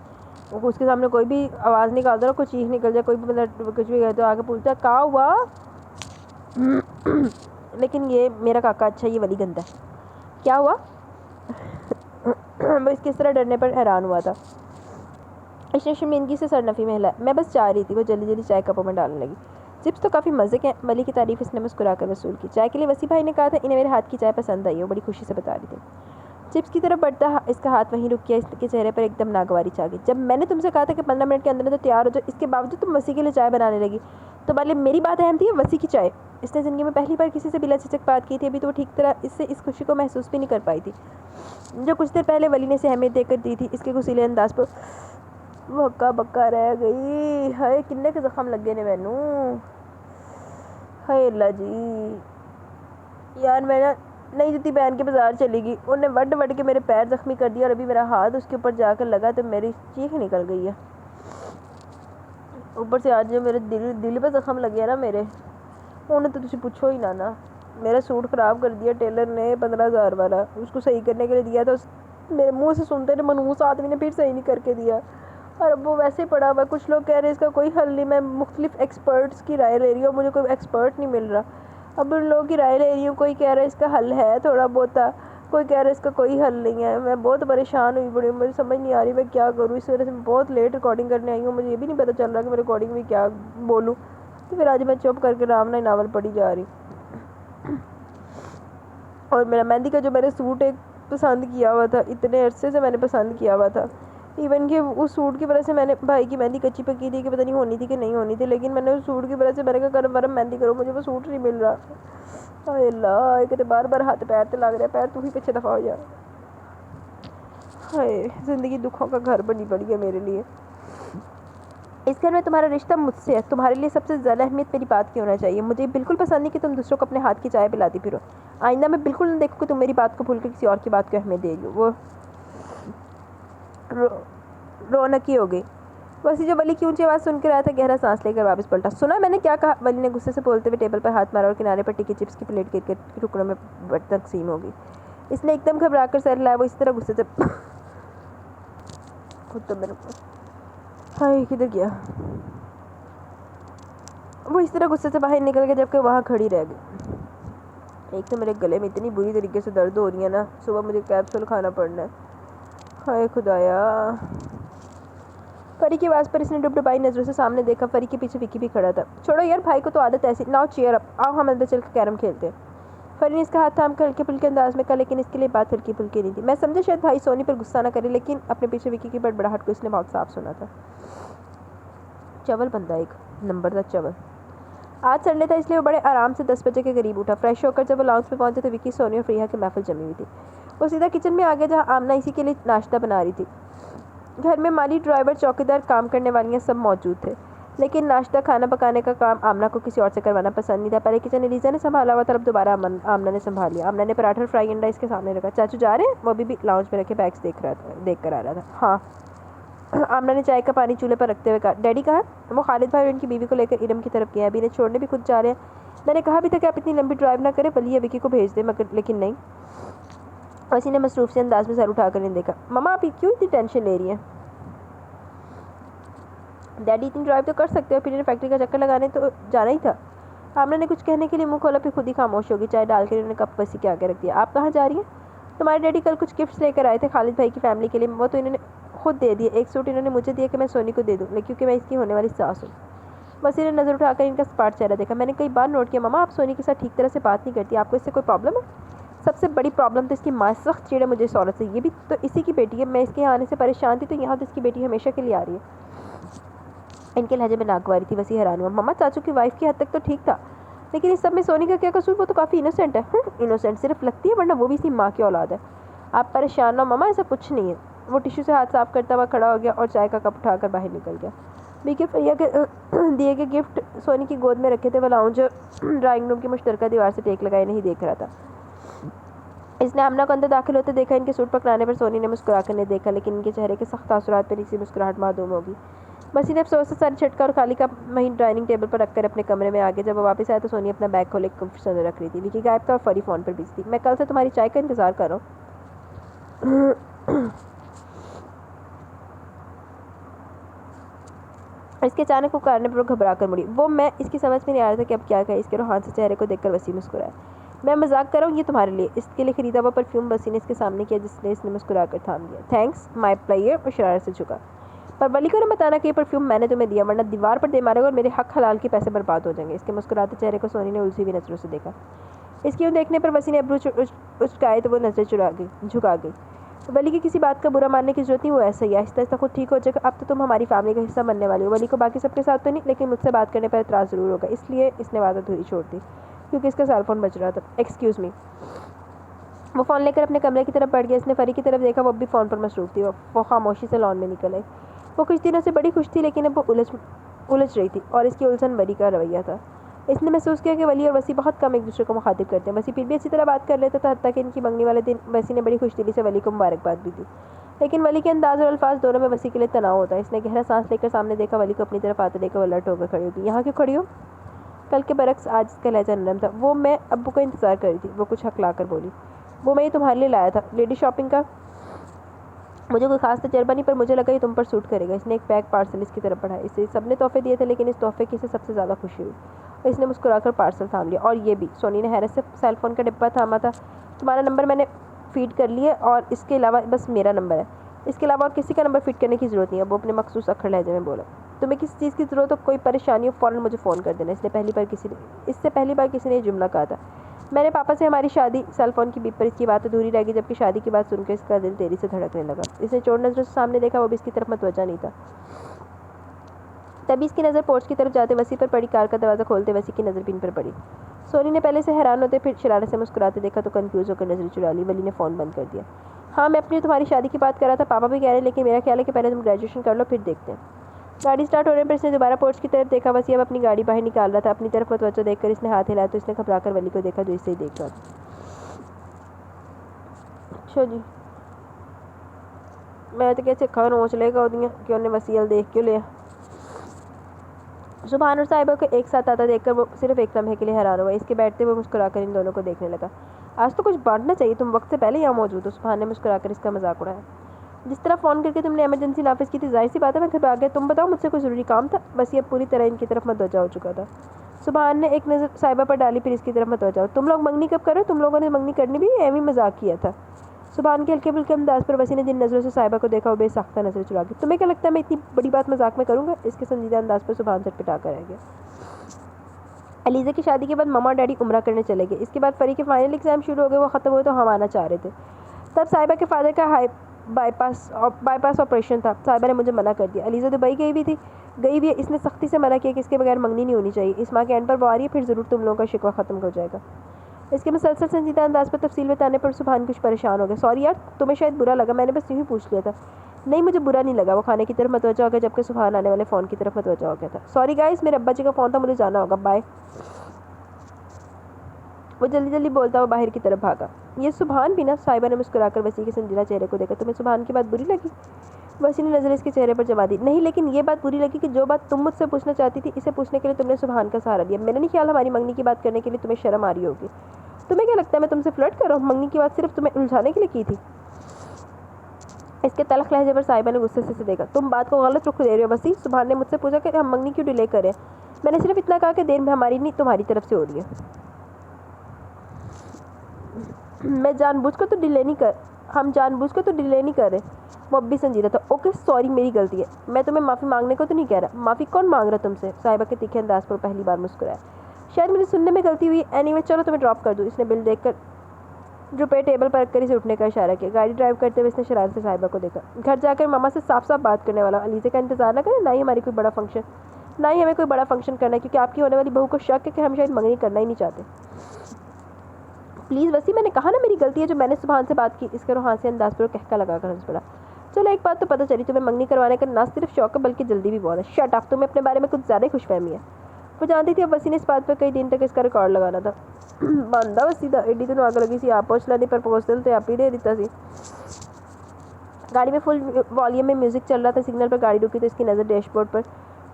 اس کے سامنے کوئی بھی آواز نکال دو، کوئی چیخ نکل جائے، کوئی بھی مطلب کچھ بھی کہے تو آگے پوچھتا ہے کیا ہوا. لیکن یہ میرا کاکا اچھا، یہ ولی گندا ہے. کیا ہوا؟ وہ اس کس طرح ڈرنے پر حیران ہوا تھا. اس نے شرمندگی سے سر نفی میں ہلایا. میں بس چاہ رہی تھی. وہ جلدی چائے کپوں میں ڈالنے لگی. چپس تو کافی مزے کے ہیں. ولی کی تعریف اس نے مسکرا کر وصول کی. چائے کے لیے وسیع بھائی نے کہا تھا انہیں میرے ہاتھ کی چائے پسند آئی ہے. وہ بڑی خوشی سے بتا رہی تھی. چپس کی طرف بڑھتا اس کا ہاتھ وہیں رک گیا. اس کے چہرے پر ایک دم ناگواری چھا گئی. جب میں نے تم سے کہا تھا کہ 15 منٹ کے اندر تو تیار ہو جاؤ، اس کے باوجود تم وسیع کے لیے چائے بنانے لگی. تو بھلے میری بات اہم تھی یا وسیع کی چائے؟ اس نے زندگی میں پہلی بار کسی سے بلا جھجک بات کی تھی. ابھی تو وہ ٹھیک طرح اس خوشی کو محسوس بھی نہیں کر پائی تھی جو کچھ دیر پہلے ولی نے اسے اہمیت دے کر دی تھی. اس کے غصیلے انداز پر وہ ہکا بکا رہ گئی. ہائے کنے کے زخم لگے نے مینوں. ہائے اللہ جی. یار میں نا نئی جوتی پہن کے بازار چلی گئی, انہیں وڈ کے میرے پیر زخمی کر دیا, اور ابھی میرا ہاتھ اس کے اوپر جا کر لگا تو میری چیخ نکل گئی ہے. اوپر سے آج جو میرے دل پہ زخم لگے نا میرے, انہیں تو تجھے پوچھو ہی نہ. میرا سوٹ خراب کر دیا ٹیلر نے 15,000 والا, اس کو صحیح کرنے کے لیے دیا, تو میرے منہ سے سنتے نے منحوس آدمی نے پھر صحیح نہیں کر کے دیا, اور اب وہ ویسے ہی پڑا ہوا. کچھ لوگ کہہ رہے ہیں اس کا کوئی حل نہیں. میں مختلف ایکسپرٹس کی رائے لے رہی ہوں, مجھے کوئی ایکسپرٹ نہیں مل رہا. اب ان لوگوں کی رائے لے رہی ہوں, کوئی کہہ رہا ہے اس کا حل ہے تھوڑا بہت, کوئی کہہ رہا ہے اس کا کوئی حل نہیں ہے. میں بہت پریشان ہوئی پڑی ہوں, مجھے سمجھ نہیں آ رہی میں کیا کروں. اس وجہ سے میں بہت لیٹ ریکارڈنگ کرنے آئی ہوں, مجھے یہ بھی نہیں پتہ چل رہا کہ میں ریکارڈنگ میں کیا بولوں. تو پھر آج میں چپ کر کے رام ناول پڑھی جا رہی. اور میرا مہندی کا جو میں نے سوٹ ایک پسند کیا ہوا تھا, اتنے عرصے سے میں نے پسند کیا ہوا تھا, ایون کہ اس سوٹ کی وجہ سے میں نے بھائی کی مہندی کچی پکی تھی کہ پتہ نہیں ہونی تھی کہ نہیں ہونی تھی, لیکن میں نے اس سوٹ کی وجہ سے میں نے کہا کرم ورم مہندی کرو, مجھے وہ سوٹ نہیں مل رہا. ہائے اللہ, ایک بار بار ہاتھ پیر تے لگ رہا, پیر تو ہی پیچھے دفعہ ہو جا. ہائے زندگی دکھوں کا گھر بنی پڑی ہے میرے لیے. اس گھر میں تمہارا رشتہ مجھ سے ہے, تمہارے لیے سب سے زیادہ اہمیت میری بات کی ہونا چاہیے. مجھے بالکل پسند نہیں کہ تم دوسروں کو اپنے ہاتھ کی چائے پلاتی پھرو. آئندہ میں بالکل نہ دیکھوں کہ تم میری بات کو بھول کر کسی اور کی بات کو اہمیت دے رہی ہو. وہ رونقی ہو گئی. ویسے جو ولی کی اونچی آواز سن کے رہا تھا, گہرا سانس لے کر واپس پلٹا. سنا میں نے کیا کہا؟ ولی نے غصے سے بولتے ہوئے ٹیبل پر ہاتھ مارا, اور کنارے پر ٹکی چپس کی پلیٹ گر کر ٹکڑوں میں تقسیم ہو گئی. اس نے ایک دم گھبرا کر سر ہلایا. وہ اس طرح غصے سے خود تو میرے کو ہائے کدھر گیا. وہ اس طرح غصے سے باہر نکل گیا جبکہ وہاں کھڑی رہ گئی. ایک تو میرے گلے میں اتنی بری طریقے سے درد ہو رہی ہے نا, صبح مجھے کیپسول کھانا پڑنا ہے. ہائے خدایا. فری کی آواز پر اس نے ڈبڈبائی نظروں سے سامنے دیکھا. فری کے پیچھے وکی بھی کھڑا تھا. چھوڑو یار, بھائی کو تو عادت ایسی. ناؤ چیئر اپ, آؤ ہم اندر چل کے کیرم کھیلتے ہیں. فری نے اس کا ہاتھ تھام کر ہلکے پھلکے انداز میں کہا, لیکن اس کے لیے بات ہلکی پھلکی نہیں تھی. میں سمجھا شاید بھائی سونی پر غصہ نہ کرے, لیکن اپنے پیچھے وکی کی بڑبڑاہٹ کو اس نے بہت صاف سنا تھا. چول بندہ ایک نمبر تھا چول. آج سنڈے تھا, اس لیے وہ بڑے آرام سے 10 بجے کے قریب اٹھا. فریش ہو کر جب وہ لاؤنج پہ پہنچے تو وکی, سونی اور فریحہ کی محفل جمی ہوئی تھی. وہ سیدھا کچن میں آگے جہاں آمنہ اسی کے لیے ناشتہ بنا رہی تھی. گھر میں مالی, ڈرائیور, چوکیدار, کام کرنے والیاں سب موجود تھے, لیکن ناشتہ کھانا پکانے کا کام آمنہ کو کسی اور سے کروانا پسند نہیں تھا. پہلے کچن ایلیزا نے سنبھالا ہوا تھا, اب دوبارہ آمنہ نے سنبھال لیا. آمنہ نے پراٹھا اور فرائی انڈا اس کے سامنے رکھا. چاچو جا رہے ہیں؟ وہ بھی لاؤنج میں رکھے بیگس دیکھ کر آ رہا تھا. ہاں. آمنہ نے چائے کا پانی چولہے پر رکھتے ہوئے کہا. ڈیڈی کہاں؟ وہ خالد بھائی اور ان کی بیوی کو لے کر ارم کی طرف گئے. ابھی انہیں چھوڑنے بھی خود جا رہے ہیں. میں نے کہا بھی تھا کہ آپ اتنی لمبی ڈرائیو نہ کریں, ولی یا وکی کو بھیج دیں, مگر لیکن نہیں. اسی نے مصروف سے انداز میں سر اٹھا کر نہیں دیکھا. مما آپ کیوں اتنی ٹینشن لے رہی ہیں؟ ڈیڈی اتنی ڈرائیو تو کر سکتے ہو, پھر انہیں فیکٹری کا چکر لگانے تو جانا ہی تھا. آمنہ نے کچھ کہنے کے لیے منہ کھولا, پھر خود ہی خاموش ہو گئی. چائے ڈال کر انہوں نے کپ وسی کے آگے رکھ دیا. آپ کہاں جا رہی ہیں؟ تمہارے ڈیڈی کل کچھ گفٹس لے کر آئے تھے خالد بھائی کی فیملی کے لیے, وہ تو انہوں نے خود دے دیے. ایک سوٹ انہوں نے مجھے دیا کہ میں سونی کو دے دوں, کیونکہ میں اس کی ہونے والی ساس ہوں. وسیع نے نظر اٹھا کر ان کا اسپاٹ چہرہ دیکھا. میں نے کئی بار نوٹ کیا مما, آپ سونی کے ساتھ ٹھیک طرح سے بات نہیں کرتی. آپ کو اس سے کوئی پرابلم ہے؟ سب سے بڑی پرابلم تو اس کی ماں سخت چیڑے مجھے اس عورت سے. یہ بھی تو اسی کی بیٹی ہے. میں اس کے یہاں آنے سے پریشان تھی, تو یہاں تو اس کی بیٹی ہمیشہ کے لیے آ رہی ہے. ان کے لہجے میں ناگواری تھی. وسیع حیران ہوا. مما چاچو کی وائف کی حد تک تو ٹھیک تھا, لیکن اس سب میں سونی کا کیا قصور؟ وہ تو کافی انوسینٹ ہے. انوسینٹ صرف لگتی ہے, ورنہ وہ بھی اسی ماں کی اولاد ہے. آپ پریشان نہ ہو مما, ایسا کچھ نہیں ہے. وہ ٹیشو سے ہاتھ صاف کرتا ہوا کھڑا ہو گیا اور چائے کا کپ اٹھا کر باہر نکل گیا. بیکی فریحہ کے دیے گئے گفٹ سونی کی گود میں رکھے تھے. وہ لاؤنج ڈرائنگ روم کی مشترکہ دیوار سے ٹیک لگائے نہیں دیکھ رہا تھا. اس نے آمنہ کو اندر داخل ہوتے دیکھا. ان کے سوٹ پکڑانے پر سونی نے مسکرا کر نہیں دیکھا, لیکن ان کے چہرے کے سخت تاثرات پر اسی مسکراہٹ معدوم ہوگی. بس نے افسوس سے سر جھٹکا اور خالی کپ وہیں ڈائننگ ٹیبل پر رکھ کر اپنے کمرے میں آگے. جب وہ واپس آیا تو سونی اپنا بیگ کھولے کفش اندر رکھ رہی تھی. وکی غائب تھا اور فری فون پر بزی تھی. میں کل سے تمہاری چائے کا انتظار کر رہا ہوں. اس کے اچانک پکارنے پر وہ گھبرا کر مڑی. وہ میں اس کی سمجھ میں نہیں آ رہا تھا کہ اب کیا کہے. اس کے روحان سے چہرے کو دیکھ کر وسیع مسکرایا. میں مذاق کر رہا ہوں, یہ تمہارے لیے. اس کے لیے خریدا ہوا پرفیوم وسیع نے اس کے سامنے کیا, جس نے اس نے مسکرا کر تھام دیا. تھینکس مائی پلیئر. اور شرارت سے جھکا. پر ولی کو نہ بتانا کہ یہ پرفیوم میں نے تمہیں دیا, ورنہ دیوار پر دے مارے گا اور میرے حق حلال کے پیسے برباد ہو جائیں گے. اس کے مسکراتے چہرے کو سونی نے الجھی ہوئی نظروں سے دیکھا. اس کی یوں دیکھنے پر وسیع نے ابرو اچکائے تو وہ نظریں جھکا گئی. ولی کی کسی بات کا برا ماننے کی ضرورت نہیں, وہ ایسا ہی ہے, آہستہ آہستہ خود ٹھیک ہو جائے گا. اب تو تم ہماری فیملی کا حصہ بننے والی ہو. ولی کو باقی سب کے ساتھ تو نہیں, لیکن مجھ سے بات کرنے پر اعتراض ضرور ہوگا. اس لیے اس نے بات ادھوری چھوڑ دی, کیونکہ اس کا سیل فون بج رہا تھا. Excuse me. وہ فون لے کر اپنے کمرے کی طرف بڑھ گیا. اس نے فری کی طرف دیکھا, وہ اب بھی فون پر مصروف تھی. وہ خاموشی سے لان میں نکل آئی. وہ کچھ دنوں سے بڑی خوش تھی لیکن اب وہ الجھ رہی تھی اور اس کی الجھن ولی کا رویہ تھا۔ اس نے محسوس کیا کہ ولی اور وسیع بہت کم ایک دوسرے کو مخاطب کرتے ہیں۔ وسیع پھر بھی اچھی طرح بات کر لیتا تھا، حتیٰ کہ ان کی منگنی والے دن وسیع نے بڑی خوش دلی سے ولی کو مبارکباد بھی دی، لیکن ولی کے انداز اور الفاظ دونوں میں وسیع کے لیے تناؤ ہوتا ہے۔ اس نے گہرا سانس لے کر سامنے دیکھا، ولی کو اپنی طرف آتے دیکھ کر وہ الرٹ ہو کر کھڑی ہوگی۔ یہاں کیوں کھڑی ہو؟ کل کے برعکس آج اس کا لہجہ نرم تھا۔ وہ میں ابو کا انتظار کر رہی تھی، وہ کچھ ہکلا کر بولی۔ وہ میں یہ تمہارے لیے لایا تھا، لیڈی شاپنگ کا مجھے کوئی خاص تجربہ نہیں، پر مجھے لگا یہ تم پر سوٹ کرے گا۔ اس نے ایک پیک پارسل اس کی طرف بڑھایا۔ اسے سب نے تحفے دیے تھے لیکن اس تحفے کی اسے سب سے زیادہ خوشی ہوئی اور اس نے مسکرا کر پارسل تھام لیا۔ اور یہ بھی، سونی نے حیرت سے سیل فون کا ڈبہ تھاما تھا۔ تمہارا نمبر میں نے فیڈ کر لیا اور اس کے علاوہ بس میرا نمبر ہے، اس کے علاوہ اور کسی کا نمبر فیڈ کرنے کی ضرورت نہیں ہے۔ وہ اپنے مخصوص اکھڑ لہجے میں بولا۔ تمہیں کسی چیز کی ضرورت ہو، کوئی پریشانی ہو، فوراً مجھے فون کر دینا۔ اس سے پہلی بار کسی نے یہ جملہ کہا تھا۔ میں نے پاپا سے ہماری شادی سیل فون کی بیپ پر اس کی بات ادھوری رہ گئی، جبکہ شادی کی بات سن کے اس کا دل تیزی سے دھڑکنے لگا۔ اس نے چور نظروں سے سامنے دیکھا، وہ بھی اس کی طرف متوجہ نہیں تھا۔ تبھی اس کی نظر پورچ کی طرف جاتے وسیع پر پڑی، کار کا دروازہ کھولتے وسیع کی نظر پن پر پڑی۔ سونی نے پہلے سے حیران ہوتے پھر شرارت سے مسکراتے دیکھا تو کنفیوز ہو کر نظر چرا لی۔ ولی نے فون بند کر دیا۔ ہاں میں اپنی تمہاری شادی کی بات کر رہا تھا، پاپا بھی کہہ رہے ہیں، لیکن میرا خیال ہے کہ پہلے تم گریجویشن کر لو پھر دیکھتے ہیں۔ گاڑی سٹارٹ ہونے پر اس نے دوبارہ پورچ کی طرف دیکھا۔ وسیع اب اپنی گاڑی باہر نکال رہا تھا۔ اپنی طرف متوجہ دیکھ کر اس نے ہاتھ ہلایا تو اس نے گھبرا کر ولی کو دیکھا جو اسے ہی دیکھ رہا تھا۔ اچھا جی، میں تو کیسے کھا نوچ لے گا ادیاں کہ انہیں وسیع دیکھ کیوں لیا۔ سبحان اور صاحبہ کو ایک ساتھ آتا دیکھ کر وہ صرف ایک لمحے کے لیے حیران ہوا۔ اس کے بیٹھتے وہ مسکرا کر ان دونوں کو دیکھنے لگا۔ آج تو کچھ بانٹنا چاہیے، تم وقت سے پہلے یہاں موجود ہو۔ سبحان نے مسکرا کر اس کا مذاق اڑایا۔ جس طرح فون کر کے تم نے ایمرجنسی نافذ کی تھی، ظاہر سی بات ہے میں گھبرا گیا۔ تم بتاؤ مجھ سے کوئی ضروری کام تھا؟ وسیع اب پوری طرح ان کی طرف متوجہ ہو چکا تھا۔ سبحان نے ایک نظر صاحبہ پر ڈالی پھر اس کی طرف متوجہ ہو۔ تم لوگ منگنی کب کرو؟ تم لوگوں نے منگنی کرنی بھی ایویں مذاق کیا تھا؟ سبحان کے ہلکے پھلکے انداز پر وسیع نے جن نظروں سے صاحبہ کو دیکھا وہ بے ساختہ نظر چرا گئی۔ تمہیں کیا لگتا ہے میں اتنی بڑی بات مذاق میں کروں گا؟ اس کے سنجیدہ انداز پر سبحان سے پٹا کر رہ گیا۔ علیزہ کی شادی کے بعد ماما اور ڈیڈی عمرہ کرنے چلے گئے۔ اس کے بعد فری کے فائنل ایگزام شروع ہو گئے، وہ ختم ہوئے تو ہم آنا چاہ رہے تھے۔ تب صاحبہ کے فادر کا بائی پاس آپریشن تھا۔ صاحبہ نے مجھے منع کر دیا۔ علیزہ دبئی گئی ہوئی ہے، اس نے سختی سے منع کیا کہ اس کے بغیر منگنی نہیں ہونی چاہیے۔ اس ماہ کے اینڈ پر وہ آ رہی ہے، پھر ضرور تم لوگوں کا شکوہ ختم ہو جائے گا۔ اس کے مسلسل سنجیدہ انداز پر تفصیل بتانے پر سبحان کچھ پریشان ہو گیا۔ سوری یار، تمہیں شاید برا لگا، میں نے بس یوں ہی پوچھ لیا تھا۔ نہیں مجھے برا نہیں لگا۔ وہ کھانے کی طرف متوجہ ہو گیا جبکہ سبحان آنے والے فون کی طرف متوجہ ہو گیا تھا۔ سوری گائز، میرے ابا جی کا فون تھا، مجھے جانا ہوگا، بائے۔ وہ جلدی جلدی بولتا وہ باہر کی طرف بھاگا۔ یہ سبحان بھی نا؟ صاحبہ نے مسکرا کر وسیع کے سنجیدہ چہرے کو دیکھا۔ تمہیں سبحان کی بات بری لگی؟ وسیع نے نظر اس کے چہرے پر جما دی۔ نہیں، لیکن یہ بات بری لگی کہ جو بات تم مجھ سے پوچھنا چاہتی تھی اسے پوچھنے کے لیے تم نے سبحان کا سہارا لیا۔ میرا نہیں خیال ہماری منگنی کی بات کرنے کے لیے تمہیں شرم آ رہی ہوگی۔ تمہیں کیا لگتا ہے میں تم سے فلرٹ کر رہا ہوں؟ منگنی کی بات صرف تمہیں الجھانے کے لیے کی تھی۔ اس کے تلخ لہجے پر صاحبہ نے غصے سے دیکھا۔ تم بات کو غلط رخ دے رہے ہو وسیع۔ سبحان نے مجھ سے پوچھا کہ ہم منگنی کیوں ڈیلے کریں؟ میں نے صرف اتنا کہا کہ دیر میں ہماری نہیں تمہاری طرف سے ہو رہی ہے۔ ہم جان بوجھ کر تو ڈیلے نہیں کر رہے۔ وہ اب بھی سنجیدہ تھا۔ اوکے سوری، میری غلطی ہے۔ میں تمہیں معافی مانگنے کو تو نہیں کہہ رہا۔ معافی کون مانگ رہا تم سے؟ صاحبہ کے تیکھے انداز پر پہلی بار مسکرایا۔ شاید مجھے سننے میں غلطی ہوئی۔ اینی وے چلو تمہیں ڈراپ کر دوں۔ اس نے بل دیکھ کر روپے ٹیبل پر رکھ کر اسے اٹھنے کا اشارہ کیا۔ گاڑی ڈرائیو کرتے ہوئے اس نے شرارت سے صاحبہ کو دیکھا۔ گھر جا کر ماما سے صاف صاف بات کرنے والا، علیزہ کا انتظار نہ کریں، نہ ہی ہمیں کوئی بڑا فنکشن کرنا ہے، کیونکہ آپ کی ہونے والی بہو کو شک ہے کہ ہم شاید منگنی کرنا ہی نہیں چاہتے۔ پلیز وسیع، میں نے کہا نا میری غلطی ہے جو میں نے سبحان سے بات کی۔ اس کے روحانسی انداز پر کہکا لگا کر ہنس پڑا۔ چلو ایک بات تو پتہ چلی، تمہیں منگنی کروانے کا نہ صرف شوق ہے بلکہ جلدی بھی بہت ہے۔ شٹ اپ، تمہیں اپنے بارے میں کچھ زیادہ خوش فہمی ہے۔ وہ جانتی تھی اب وسیع نے اس بات پر کئی دن تک اس کا ریکارڈ لگانا تھا۔ بندہ وسیع دا ایڈی تینوں آگ لگی سی، آپ پہنچ لینی پرپوزل تے آپ ہی دے دیتا سی۔ گاڑی میں فل والیوم میں میوزک چل رہا تھا۔ سگنل پر گاڑی رکی تو اس کی نظر ڈیش بورڈ پر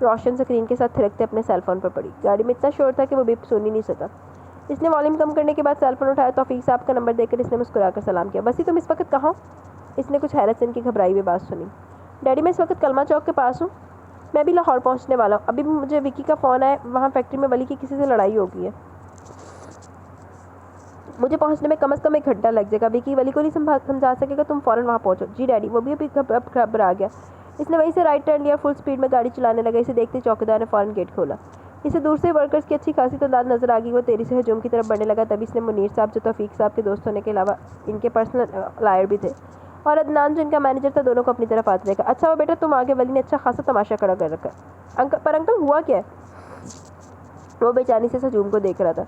روشن سکرین کے ساتھ تھرکتے اپنے سیل فون پر پڑی۔ گاڑی میں اتنا شور تھا کہ وہ بیپ سن ہی نہیں سکا۔ اس نے والیوم کم کرنے کے بعد سیل فون اٹھایا۔ توفیق صاحب کا نمبر دیکھ کر اس نے مسکرا کر سلام کیا۔ وسیع تم اس وقت کہاں ہو؟ اس نے کچھ حیرت سے ان کی گھبرائی ہوئی بات سنی۔ ڈیڈی میں اس وقت کلمہ چوک کے پاس ہوں۔ میں بھی لاہور پہنچنے والا ہوں۔ ابھی بھی مجھے وکی کا فون آیا، وہاں فیکٹری میں ولی کی کسی سے لڑائی ہو گئی ہے۔ مجھے پہنچنے میں کم از کم 1 گھنٹہ لگ جائے گا۔ وکی ولی کو نہیں سمجھا سکے گا، تم فوراً وہاں پہنچو۔ جی ڈیڈی۔ وہ بھی ابھی گھبرا گیا۔ اس نے وہیں سے رائٹ ٹرن لیا اور فل سپیڈ میں گاڑی چلانے لگا۔ اسے دیکھتے چوکیدار نے فوراً گیٹ کھولا۔ اسے دور سے ورکرز کی اچھی خاصی تعداد نظر آ گئی۔ وہ تیزی سے ہجوم کی طرف بڑھنے لگا۔ تبھی اس نے منیر صاحب جو توفیق صاحب کے دوست ہونے کے علاوہ ان کے پرسنل لائر بھی تھے، اور عدنان جو ان کا مینیجر تھا، دونوں کو اپنی طرف آتے دیکھا۔ اچھا وہ بیٹا تم آگے، ولی نے اچھا خاصا تماشا کھڑا کر رکھا ہے۔ پر انکل ہوا کیا ہے؟ وہ بے چینی سے ہجوم کو دیکھ رہا تھا۔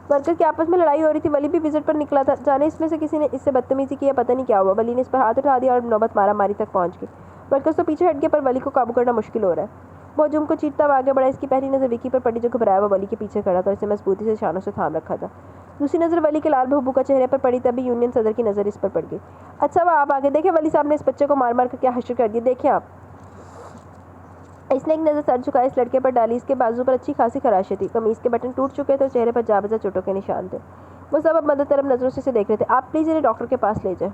ورکر کی آپس میں لڑائی ہو رہی تھی۔ ولی بھی وزٹ پر نکلا تھا، جانے اس میں سے کسی نے اس سے بدتمیزی کی یا پتہ نہیں کیا ہوا۔ ولی نے اس پر ہاتھ اٹھا دیا اور نوبت مارا ماری تک پہنچ گئی۔ مرکز تو پیچھے ہٹ گیا پر ولی کو قابو کرنا مشکل ہو رہا ہے. وہ ہجوم کو چیرتا ہوا آگے بڑھا. اس کی پہلی نظر وکی پر پڑی جو گھبرایا ہوا ولی کے پیچھے کھڑا تھا اور اسے مضبوطی سے شانوں سے تھام رکھا تھا. دوسری نظر ولی کے لال بہبو کا چہرے پر پڑی تبھی یونین صدر کی نظر اس پر پڑ گئی. اچھا وہ آپ آگے دیکھیں ولی صاحب نے اس بچے کو مار مار کر کیا حشر کر دیا, دیکھیں آپ. اس نے ایک نظر سر جھکائے اس لڑکے پر ڈالی. اس کے بازو پر اچھی خاصی خراشیں تھی, قمیص کے بٹن ٹوٹ چکے تھے اور چہرے پر جا بجا چوٹوں کے نشان تھے. وہ سب اب مدد طرف نظروں سے دیکھ رہے تھے. آپ پلیز انہیں ڈاکٹر کے پاس لے جائیں.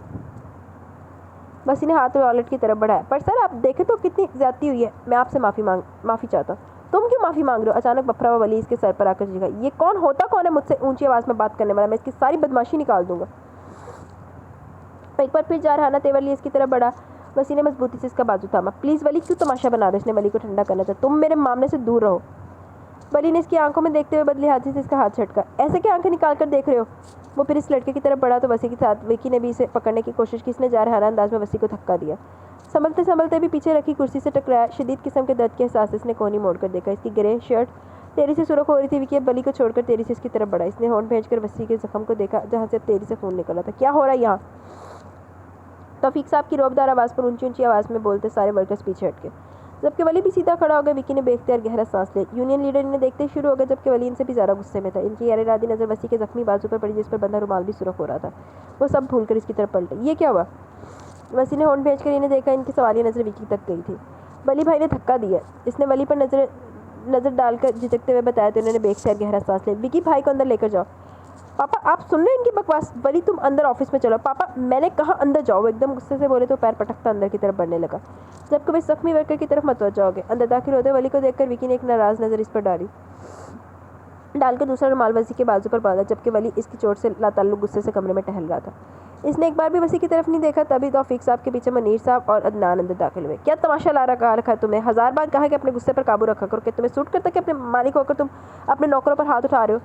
وسی نے ہاتھ والٹ کی طرف بڑھایا. پر سر آپ دیکھیں تو کتنی زیادتی ہوئی ہے, میں آپ سے معافی چاہتا ہوں. تم کیوں معافی مانگ رہے ہو؟ اچانک بپھرا ہوا ولی اس کے سر پر آ کر جھکا. یہ کون ہوتا کون ہے مجھ سے اونچی آواز میں بات کرنے والا؟ میں اس کی ساری بدماشی نکال دوں گا. ایک بار پھر جارحانہ تیور لیے اس کی طرف بڑھا. وسی نے مضبوطی سے اس کا بازو تھاما. پلیز ولی کیوں تماشا بنا رہے ہو؟ اس نے ولی کو ٹھنڈا کرنا چاہا. تم میرے معاملے سے دور رہو. ولی نے اس کی آنکھوں میں دیکھتے ہوئے بدلی ہاتھ سے اس کا ہاتھ جھٹکا. ایسے کیا آنکھیں نکال کر دیکھ رہے ہو؟ وہ پھر اس لڑکے کی طرف بڑھا تو وسی کے ساتھ وکی نے بھی اسے پکڑنے کی کوشش کی. اس نے جارحانہ انداز میں وسی کو دھکا دیا. سنبھلتے بھی پیچھے رکھی کرسی سے ٹکرایا. شدید قسم کے درد کے احساس سے اس نے کونی موڑ کر دیکھا. اس کی گرے شرٹ تیری سے سرخ ہو رہی تھی. وکی اب ولی کو چھوڑ کر تیری سے اس کی طرف بڑھا. اس نے ہونٹ بھیج کر وسی کے زخم کو دیکھا جہاں سے اب تیری سے خون نکل رہا تھا. کیا ہو رہا ہے یہاں؟ توفیق صاحب کی روبدار آواز پر اونچی آواز میں بولتے سارے ورکرز پیچھے ہٹ گئے. جبکہ ولی بھی سیدھا کھڑا ہو گیا. وکی نے بے اختیار گہرا سانس لیا. یونین لیڈر انہیں دیکھتے ہی شروع ہو گیا جبکہ ولی ان سے بھی زیادہ غصے میں تھا. ان کی غیر ارادی نظر وسی کے زخمی بازو پر پڑی جس پر بندھا رومال بھی سرخ ہو رہا تھا. وہ سب بھول کر اس کی طرف پلٹے. یہ کیا ہوا؟ وسی نے ہونٹ بھیج کر انہیں دیکھا. ان کی سوالیہ نظر وکی تک گئی تھی. ولی بھائی نے دھکا دیا. اس نے ولی پر نظر ڈال کر جھجکتے ہوئے بتایا تو انہوں نے بے اختیار گہرا سانس لیا. وکی بھائی کو اندر لے کر جاؤ. پاپا آپ سن رہے ہیں ان کی بکواس؟ ولی تم اندر آفس میں چلو. پاپا میں نے کہا اندر جاؤ. وہ ایک دم غصے سے بولے تو پیر پٹکتا اندر کی طرف بڑھنے لگا جبکہ وہ زخمی ورکر کی طرف متوجہ ہو گئے. اندر داخل ہوتے ولی کو دیکھ کر وکی نے ایک ناراض نظر اس پر ڈال کر دوسرا رومال وسی کے بازو پر باندھا جبکہ ولی اس کی چوٹ سے لاتعلق غصے سے کمرے میں ٹہل رہا تھا. اس نے ایک بار بھی وسی کی طرف نہیں دیکھا. تبھی توفیق صاحب کے پیچھے منیر صاحب اور عدنان اندر داخل ہوئے. کیا تماشا لا رکھا ہے تمہیں؟ 1000 بار کہا کہ اپنے غصے پر قابو رکھا کرو. کہ تمہیں سوٹ کرتا کہ اپنے مالک ہو کر تم اپنے نوکروں پر ہاتھ اٹھا رہے ہو؟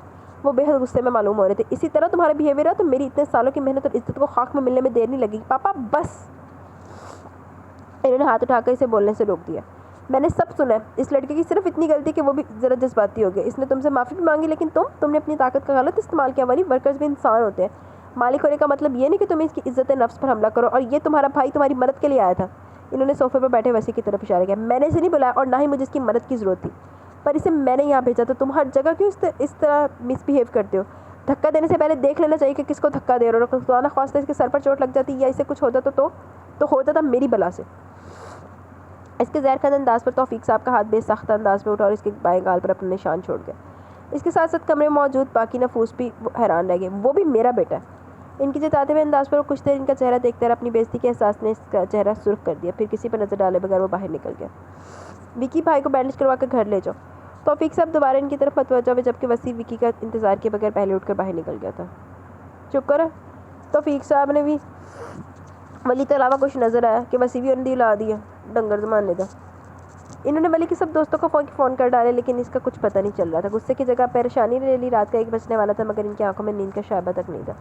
وہ بے حد غصے میں معلوم ہو رہے تھے. اسی طرح تمہارا بیہیویئر ہے تو میری اتنے سالوں کی محنت اور عزت کو خاک میں ملنے میں دیر نہیں لگی. پاپا بس. انہوں نے ہاتھ اٹھا کر اسے بولنے سے روک دیا. میں نے سب سنا ہے. اس لڑکے کی صرف اتنی غلطی کہ وہ بھی ذرا جذباتی ہو گیا. اس نے تم سے معافی بھی مانگی لیکن تم نے اپنی طاقت کا غلط استعمال کیا. ولی ورکرز بھی انسان ہوتے ہیں. مالک ہونے کا مطلب یہ نہیں کہ تم اس کی عزت نفس پر حملہ کرو. اور یہ تمہارا بھائی تمہاری مدد کے لیے آیا تھا. انہوں نے صوفے پر بیٹھے وسی کی طرف اشارہ کیا. میں نے اسے نہیں بلایا اور نہ ہی مجھے اس کی مدد کی ضرورت تھی. پر اسے میں نے یہاں بھیجا. تو تم ہر جگہ کیوں اس طرح مس بیہیو کرتے ہو؟ دھکا دینے سے پہلے دیکھ لینا چاہیے کہ کس کو دھکا دے رہے ہو. خدا نخواستہ اس کے سر پر چوٹ لگ جاتی یا اسے کچھ ہوتا تو ہوتا تھا میری بلا سے. اس کے زہر خند انداز پر توفیق صاحب کا ہاتھ بے سخت انداز میں اٹھا اور اس کے بائیں گال پر اپنا نشان چھوڑ گیا. اس کے ساتھ ساتھ کمرے میں موجود باقی نفوس بھی حیران رہ گئے. وہ بھی میرا بیٹا ہے. ان کی جتاتے ہوئے انداز پر کچھ دیر ان کا چہرہ دیکھتے رہا. اپنی بےزتی کے احساس نے اس کا چہرہ سرخ کر دیا. پھر کسی پر نظر ڈالے بغیر وہ باہر نکل گیا. وکی بھائی کو بینڈیج کروا کر گھر لے جاؤ. توفیق صاحب دوبارہ ان کی طرف متوجہ ہوئے جبکہ وسیع وکی کا انتظار کے بغیر پہلے اٹھ کر باہر نکل گیا تھا. چپ کرو. توفیق صاحب نے بھی ولی کے علاوہ کچھ نظر آیا کہ وسیع بھی اندھی لا دیا. ڈنگر زمانے کا. انہوں نے ولی کے سب دوستوں کو فون کر ڈالے لیکن اس کا کچھ پتہ نہیں چل رہا تھا. غصے کی جگہ پریشانی لے لی. رات کا 1 بجنے والا تھا مگر ان کی آنکھوں میں نیند کا شائبہ تک نہیں تھا.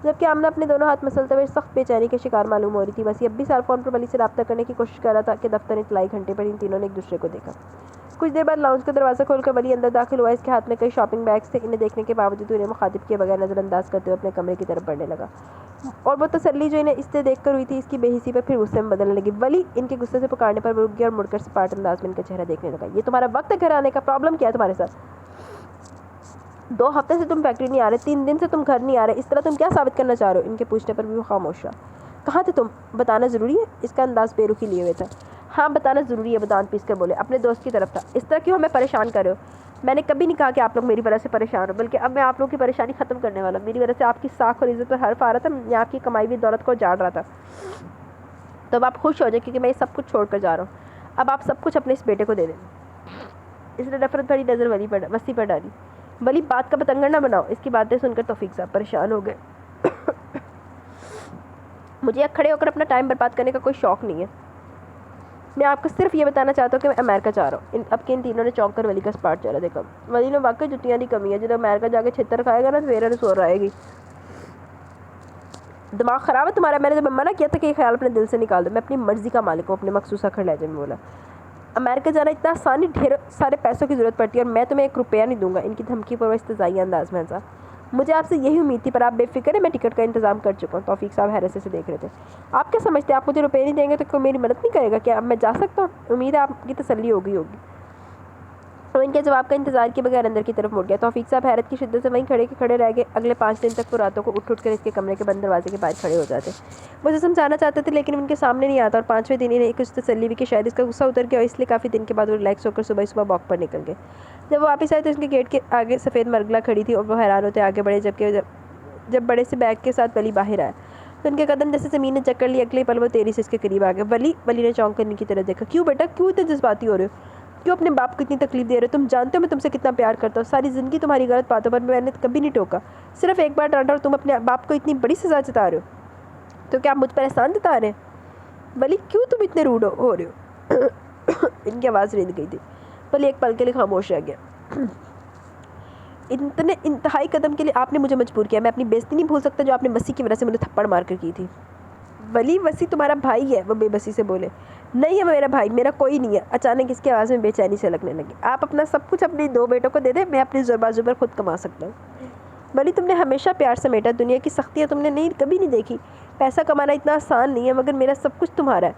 جبکہ آمنہ اپنے دونوں ہاتھ مسلتے ہوئے سخت بے چینی کے شکار معلوم ہو رہی تھی. وسیع اب بھی سیل فون پر ولی سے رابطہ کرنے کی کوشش کر رہا تھا کہ دفتر اطلاعی گھنٹے پر ان تینوں نے ایک دوسرے کو دیکھا. کچھ دیر بعد لاؤنج کا دروازہ کھول کر ولی اندر داخل ہوا. اس کے ہاتھ میں کئی شاپنگ بیگز تھے. انہیں دیکھنے کے باوجود انہیں مخاطب کیے بغیر نظر انداز کرتے ہوئے اپنے کمرے کی طرف بڑھنے لگا. اور وہ تسلی جو انہیں اس سے دیکھ کر ہوئی تھی اس کی بے حسی پر پھر غصے میں بدلنے لگی. ولی ان کے غصے سے پکارنے پر وہ رک گیا اور مڑ کر سپاٹ انداز میں ان کا چہرہ دیکھنے لگا. یہ تمہارا وقت ہے گھر آنے کا؟ پرابلم کیا ہے تمہارے ساتھ؟ 2 ہفتے سے تم فیکٹری نہیں آ رہے. 3 دن سے تم گھر نہیں آ رہے. اس طرح تم کیا ثابت کرنا چاہ رہے ہو؟ ان کے پوچھنے پر بھی وہ خاموش رہا. کہاں تھے تم؟ بتانا ضروری ہے؟ اس کا انداز بے رخی لیے ہوئے تھا. ہاں بتانا ضروری ہے. وہ دانت پیس کر بولے. اپنے دوست کی طرف تھا. اس طرح کیوں ہمیں پریشان کر رہے ہو؟ میں نے کبھی نہیں کہا کہ آپ لوگ میری وجہ سے پریشان ہو بلکہ اب میں آپ لوگوں کی پریشانی ختم کرنے والا ہوں. میری وجہ سے آپ کی ساکھ اور عزت پر حرف آ رہا تھا. میں آپ کی کمائی ہوئی دولت کو جاڑ رہا تھا. تو اب آپ خوش ہو جائیں کیونکہ میں یہ سب کچھ چھوڑ کر جا رہا ہوں. اب آپ سب کچھ اپنے اس بیٹے کو دے دیں. اس نے نفرت بھری نظر وسیع پر ڈالی. ولی بات کا پتنگڑ نہ بناؤ. اس کی باتیں سن کر توفیق صاحب پریشان ہو گئے. مجھے کھڑے ہو کر اپنا ٹائم برباد کرنے کا کوئی شوق نہیں ہے. میں آپ کو صرف یہ بتانا چاہتا ہوں کہ میں امریکہ جا رہا ہوں. اب کہ ان تینوں نے چونک کر ولی کا اسپاٹ چلا دیکھا. ولی نے واقعی جتیاں دی کمی ہے. جب امریکہ جا کے چھتر کھائے گا نا تو میرا سو رہے گی. دماغ خراب ہے تمہارا؟ میں نے جب منع کیا تھا کہ یہ خیال اپنے دل سے نکال دو. میں اپنی مرضی کا مالک ہوں. اپنے مخصوص کھڑ لہجے میں بولا. امریکہ جانا اتنا آسان نہیں. ڈھیر سارے پیسوں کی ضرورت پڑتی ہے اور میں تمہیں 1 روپیہ نہیں دوں گا. ان کی دھمکی پر وہ استہزائیہ انداز میں ہنسا. مجھے آپ سے یہی امید تھی، پر آپ بے فکر ہے، میں ٹکٹ کا انتظام کر چکا ہوں۔ توفیق صاحب حیرت سے دیکھ رہے تھے۔ آپ کیا سمجھتے ہیں آپ مجھے روپے نہیں دیں گے تو کوئی میری مدد نہیں کرے گا کیا؟ اب میں جا سکتا ہوں؟ امید ہے آپ کی تسلی ہو گئی ہوگی۔ وہ ان کے جواب کا انتظار کیے بغیر اندر کی طرف مڑ گیا۔ توفیق صاحب حیرت کی شدت سے وہیں کھڑے رہ گئے۔ اگلے 5 دن تک وہ راتوں کو اٹھ کر اس کے کمرے کے بند دروازے کے باہر کھڑے ہو جاتے۔ وہ اسے سمجھانا چاہتے تھے لیکن ان کے سامنے نہیں آتا، اور 5ویں دن انہیں کچھ تسلی بھی کہ شاید اس کا غصہ اتر گیا، اور اس لیے کافی دن کے بعد وہ ریلیکس ہو کر صبح واک پر نکل گئے۔ جب وہ واپس آئے تو اس کے گیٹ کے آگے سفید مرغلا کھڑی تھی، اور وہ حیران ہوتے آگے بڑھے جب بڑے سے بیگ کے ساتھ ولی باہر آیا تو ان کے قدم جیسے زمین نے جکڑ لی۔ اگلے پل وہ تیزی سے اس کے قریب آ گئے۔ ولی نے چونک کر ان کی طرف دیکھا۔ کیوں بیٹا، کیوں اتنے جذباتی ہو رہے ہو؟ کیوں اپنے باپ کو اتنی تکلیف دے رہے ہو؟ تم جانتے ہو میں تم سے کتنا پیار کرتا ہوں، ساری زندگی تمہاری غلط باتوں پر میں نے کبھی نہیں ٹوکا، صرف ایک بار ڈانٹا، اور تم اپنے باپ کو اتنی بڑی سزا جتا رہے ہو، تو کیا آپ مجھ پر احسان جتا رہے ہیں؟ ولی کیوں تم اتنے روڈ ہو رہے ہو؟ ان کی آواز رند گئی تھی۔ ولی ایک پل کے لیے خاموش رہ گیا۔ اتنے انتہائی قدم کے لیے آپ نے مجھے مجبور کیا، میں اپنی بےزتی نہیں بھول سکتا جو آپ نے وسیع کی وجہ سے مجھے تھپڑ مار کر کی تھی۔ ولی وسیع تمہارا بھائی ہے، وہ بے بسی سے بولے۔ نہیں ہے میرا بھائی، میرا کوئی نہیں ہے۔ اچانک اس کی آواز میں بے چینی سے لگنے لگی۔ آپ اپنا سب کچھ اپنے 2 بیٹوں کو دے دیں، میں اپنی بازو پر خود کما سکتا ہوں۔ ولی تم نے ہمیشہ پیار سمیٹا، دنیا کی سختیاں تم نے کبھی نہیں دیکھی۔ پیسہ کمانا اتنا آسان نہیں ہے، مگر میرا سب کچھ تمہارا ہے،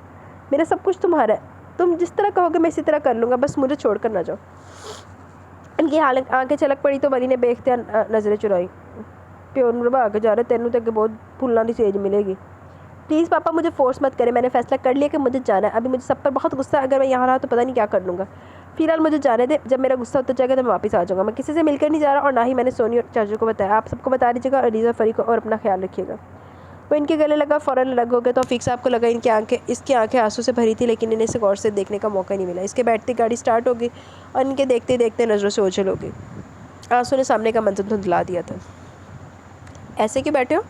میرا سب کچھ تمہارا ہے۔ تم جس طرح کہو گے میں اسی طرح کر لوں گا، بس مجھے چھوڑ کر نہ جاؤ۔ ان کی آنکھیں چھلک پڑی تو ولی نے بے اختیار نظریں چرائی۔ پیو نربھا آگے جا رہے، تینوں تک بہت پھولنا دی سیج ملے گی۔ پلیز پاپا مجھے فورس مت کریں، میں نے فیصلہ کر لیا کہ مجھے جانا ہے۔ ابھی مجھے سب پر بہت غصہ ہے، اگر میں یہاں رہا تو پتہ نہیں کیا کر لوں گا۔ فی الحال مجھے جانے دیں، جب میرا غصہ اتر جائے گا تو میں واپس آ جاؤں گا۔ میں کسی سے مل کر نہیں جا رہا، اور نہ ہی میں نے سونی اور چاچو کو بتایا۔ آپ سب کو بتا دیجیے گا، اور علیزہ فری کو، اور اپنا خیال رکھیے گا۔ وہ ان کے گلے لگا، فوراً الگ ہو گیا۔ توفیق صاحب کو لگا اس کی آنکھیں آنسو سے بھری تھی، لیکن انہیں اسے غور سے دیکھنے کا موقع نہیں ملا۔ اس کے بیٹھتے گاڑی سٹارٹ ہو گئی، اور ان کے دیکھتے دیکھتے نظروں سے اوجھل ہو گئی۔ آنسو نے سامنے کا منظر دھندلا دیا تھا۔ ایسے کیوں بیٹھے ہو؟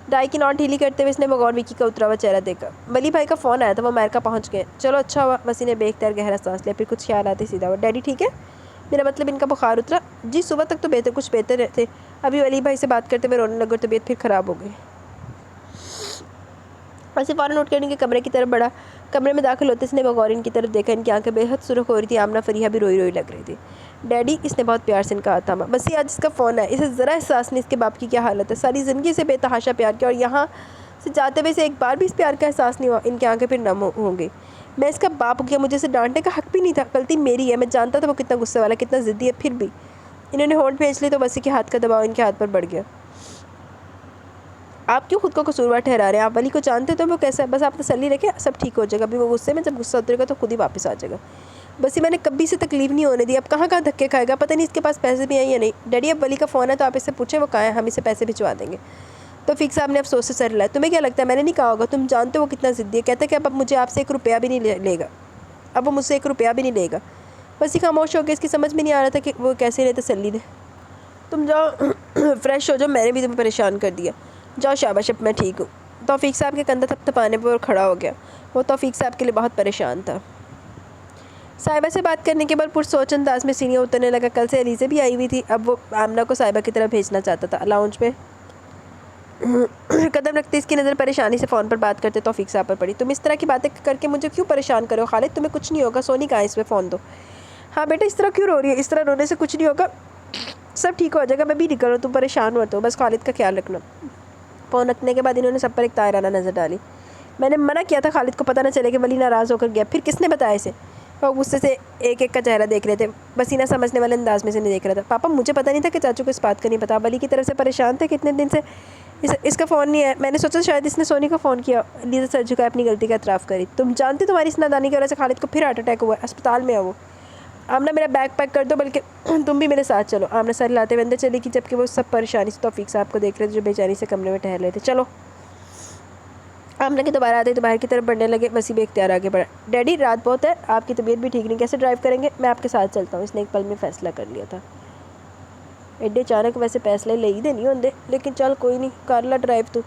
ڈائی کی نوٹ ڈھیلی کرتے ہوئے اس نے بغور وکی کا اترا ہوا چہرہ دیکھا۔ ولی بھائی کا فون آیا تھا، وہ امریکہ پہنچ گئے۔ چلو اچھا ہوا۔ وسیع نے بے اختیار گہرا سانس لیا، پھر کچھ خیال آتے سیدھا ہوا۔ ڈیڈی ٹھیک ہے؟ میرا مطلب ان کا بخار اترا؟ جی صبح تک تو کچھ بہتر تھے، ابھی ولی بھائی سے بات کرتے ہوئے رونے لگے اور طبیعت پھر خراب ہو گئی۔ ویسے فوراً اٹھ کر ان کے کمرے کی طرف بڑھا۔ کمرے میں داخل ہوتے اس نے بغور ان کی طرف دیکھا۔ ان کی آنکھیں بے حد سرخ ہو رہی تھی۔ آمنہ فریحہ بھی روئی لگ رہی تھی۔ ڈیڈی، اس نے بہت پیار سے ان کا ہاتھ تھاما۔ بس یہ آج اس کا فون ہے، اسے ذرا احساس نہیں اس کے باپ کی کیا حالت ہے۔ ساری زندگی سے بے تحاشا پیار کیا، اور یہاں سے جاتے ہوئے اسے ایک بار بھی اس پیار کا احساس نہیں ہوا۔ ان کی آنکھیں پھر نم ہوں گئی۔ میں اس کا باپ ہو گیا، مجھے اسے ڈانٹنے کا حق بھی نہیں تھا، غلطی میری ہے۔ میں جانتا تھا وہ کتنا غصے والا، کتنا ضدی ہے، پھر بھی۔ انہوں نے ہونٹ بھیج لی تو وسیع کے ہاتھ کا دباؤ ان کے ہاتھ پر بڑھ گیا۔ آپ کیوں خود کو قصوروار ٹھہرا رہے ہیں؟ آپ ولی کو جانتے تو وہ کیسا ہے؟ بس آپ تسلی رکھیں، سب ٹھیک ہو جائے گا۔ ابھی وہ غصے میں، جب غصہ اترے گا تو خود ہی واپس آ جائے گا۔ بس میں نے کبھی سے تکلیف نہیں ہونے دی، اب کہاں دھکے کھائے گا، پتہ نہیں اس کے پاس پیسے بھی ہیں یا نہیں۔ ڈیڈی اب ولی کا فون ہے تو آپ اس سے پوچھیں وہ کہاں ہے، ہم اسے پیسے بھجوا دیں گے۔ توفیق صاحب نے افسوس سے سر ہلایا۔ تمہیں کیا لگتا ہے میں نے نہیں کہا ہوگا؟ تم جانتے ہو وہ کتنا ضدی ہے، کہتا ہے کہ اب مجھے آپ سے 1 روپیہ بھی نہیں لے گا، اب وہ مجھ سے 1 روپیہ بھی نہیں لے گا۔ بس یہ خاموش ہو کے اس کی سمجھ میں نہیں آ رہا تھا کہ وہ کیسے انہیں تسلی دے۔ تم جاؤ فریش ہو جاؤ، میں نے بھی تمہیں پریشان کر دیا۔ جاؤ شاباش، اب میں ٹھیک ہوں۔ توفیق صاحب کے کندھا تھپتھپانے پر کھڑا ہو گیا۔ وہ توفیق صاحب کے لیے بہت پریشان تھا۔ صاحبہ سے بات کرنے کے بعد پرسوچ انداز میں سینیاں اترنے لگا۔ کل سے علیزہ بھی آئی ہوئی تھی، اب وہ آمنہ کو صاحبہ کی طرف بھیجنا چاہتا تھا۔ لاؤنج میں قدم رکھتے اس کی نظر پریشانی سے فون پر بات کرتے توفیق صاحب پر پڑی۔ تم اس طرح کی باتیں کر کے مجھے کیوں پریشان کرو خالد؟ تمہیں کچھ نہیں ہوگا، سونی کہاں ہے؟ اس پہ فون دو۔ ہاں بیٹا، اس طرح کیوں رو رہی ہے؟ اس طرح رونے سے کچھ نہیں ہوگا، سب ٹھیک ہو جائے گا۔ میں بھی نکل رہا ہوں، تم پریشان ہو تو بس خالد کا خیال رکھنا۔ فون رکھنے کے بعد انہوں نے سب پر ایک طائرانہ نظر ڈالی۔ میں نے منع کیا تھا خالد کو پتہ نہ چلے کہ ولی ناراض ہو کر گیا، پھر کس نے بتایا اسے؟ وہ غصے سے ایک ایک کا چہرہ دیکھ رہے تھے، وسیع سمجھنے والے انداز میں سے نہیں دیکھ رہا تھا۔ پاپا مجھے پتہ نہیں تھا کہ چاچو کو اس بات کا نہیں پتا، ولی کی طرف سے پریشان تھے کہ اتنے دن سے اس کا فون نہیں ہے۔ میں نے سوچا شاید اس نے سونی کو فون کیا۔ علیزہ سر جھکائے اپنی غلطی کا اعتراف کری۔ تم جانتی تمہاری اس نادانی کی وجہ سے خالد کو پھر ہارٹ اٹیک ہوا ہے، اسپتال میں ہے وہ۔ آمنہ میرا بیگ پیک کر دو، بلکہ تم بھی میرے ساتھ چلو۔ آمنہ سر لاتے ہوئے اندر چلی گئی، جبکہ وہ سب پریشانی سے توفیق صاحب کو دیکھ رہے تھے جو بے چینی سے کمرے میں ٹہر رہے تھے۔ چلو۔ آمنہ کے دوبارہ آتے باہر کی طرف بڑھنے لگے۔ وسیع بے اختیار آگے بڑھا۔ ڈیڈی رات بہت ہے، آپ کی طبیعت بھی ٹھیک نہیں، کیسے ڈرائیو کریں گے؟ میں آپ کے ساتھ چلتا ہوں۔ اس نے ایک پل میں فیصلہ کر لیا تھا۔ ایڈے اچانک ویسے فیصلے لے ہی دینے ہوندے، لیکن چل کوئی نہیں، کر لا ڈرائیو تو۔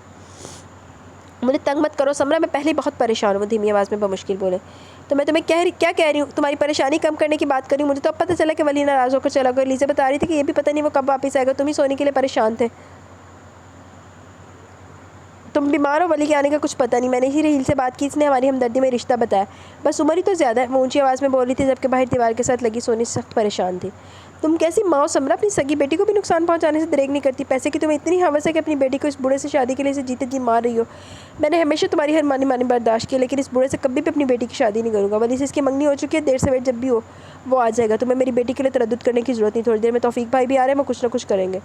مجھے تنگ مت کرو سمرہ، میں پہلے بہت پریشان ہوں، دھیمی آواز میں بمشکل بولے۔ تو میں تمہیں کیا کہہ رہی ہوں؟ تمہاری پریشانی کم کرنے کی بات کر رہی ہوں۔ مجھے تو اب پتہ چلا کہ ولی ناراض ہو کر چلا گیا۔ علیزہ بتا رہی تھی کہ یہ بھی پتہ نہیں وہ کب واپس آئے گا، تم ہی سونی کے لیے پریشان تھے۔ تم بیمار ہو، ولی کے آنے کا کچھ پتہ نہیں۔ میں نے ہی رحیل سے بات کی، اس نے ہماری ہمدردی میں رشتہ بتایا، بس عمر ہی تو زیادہ ہے۔ وہ اونچی آواز میں بول رہی تھی، جبکہ باہر دیوار کے ساتھ لگی سونی سخت پریشان تھی۔ تم کیسی ماں ہو سمرا، اپنی سگی بیٹی کو بھی نقصان پہنچانے سے دریغ نہیں کرتی؟ پیسے کی تمہیں اتنی ہوس ہے کہ اپنی بیٹی کو اس بوڑھے سے شادی کے لیے اسے جیتے جی مار رہی ہو۔ میں نے ہمیشہ تمہاری ہر مانی برداشت کی، لیکن اس بوڑھے سے کبھی بھی اپنی بیٹی کی شادی نہیں کروں گا۔ ولی سے اس کی منگنی ہو چکی ہے، دیر سے ویٹ جب بھی ہو وہ آ جائے گا۔ تمہیں میری بیٹی کے لیے تردد کرنے کی ضرورت نہیں، تھوڑی دیر میں توفیق بھائی بھی آ رہے ہیں، وہ کچھ نہ کچھ کریں گے۔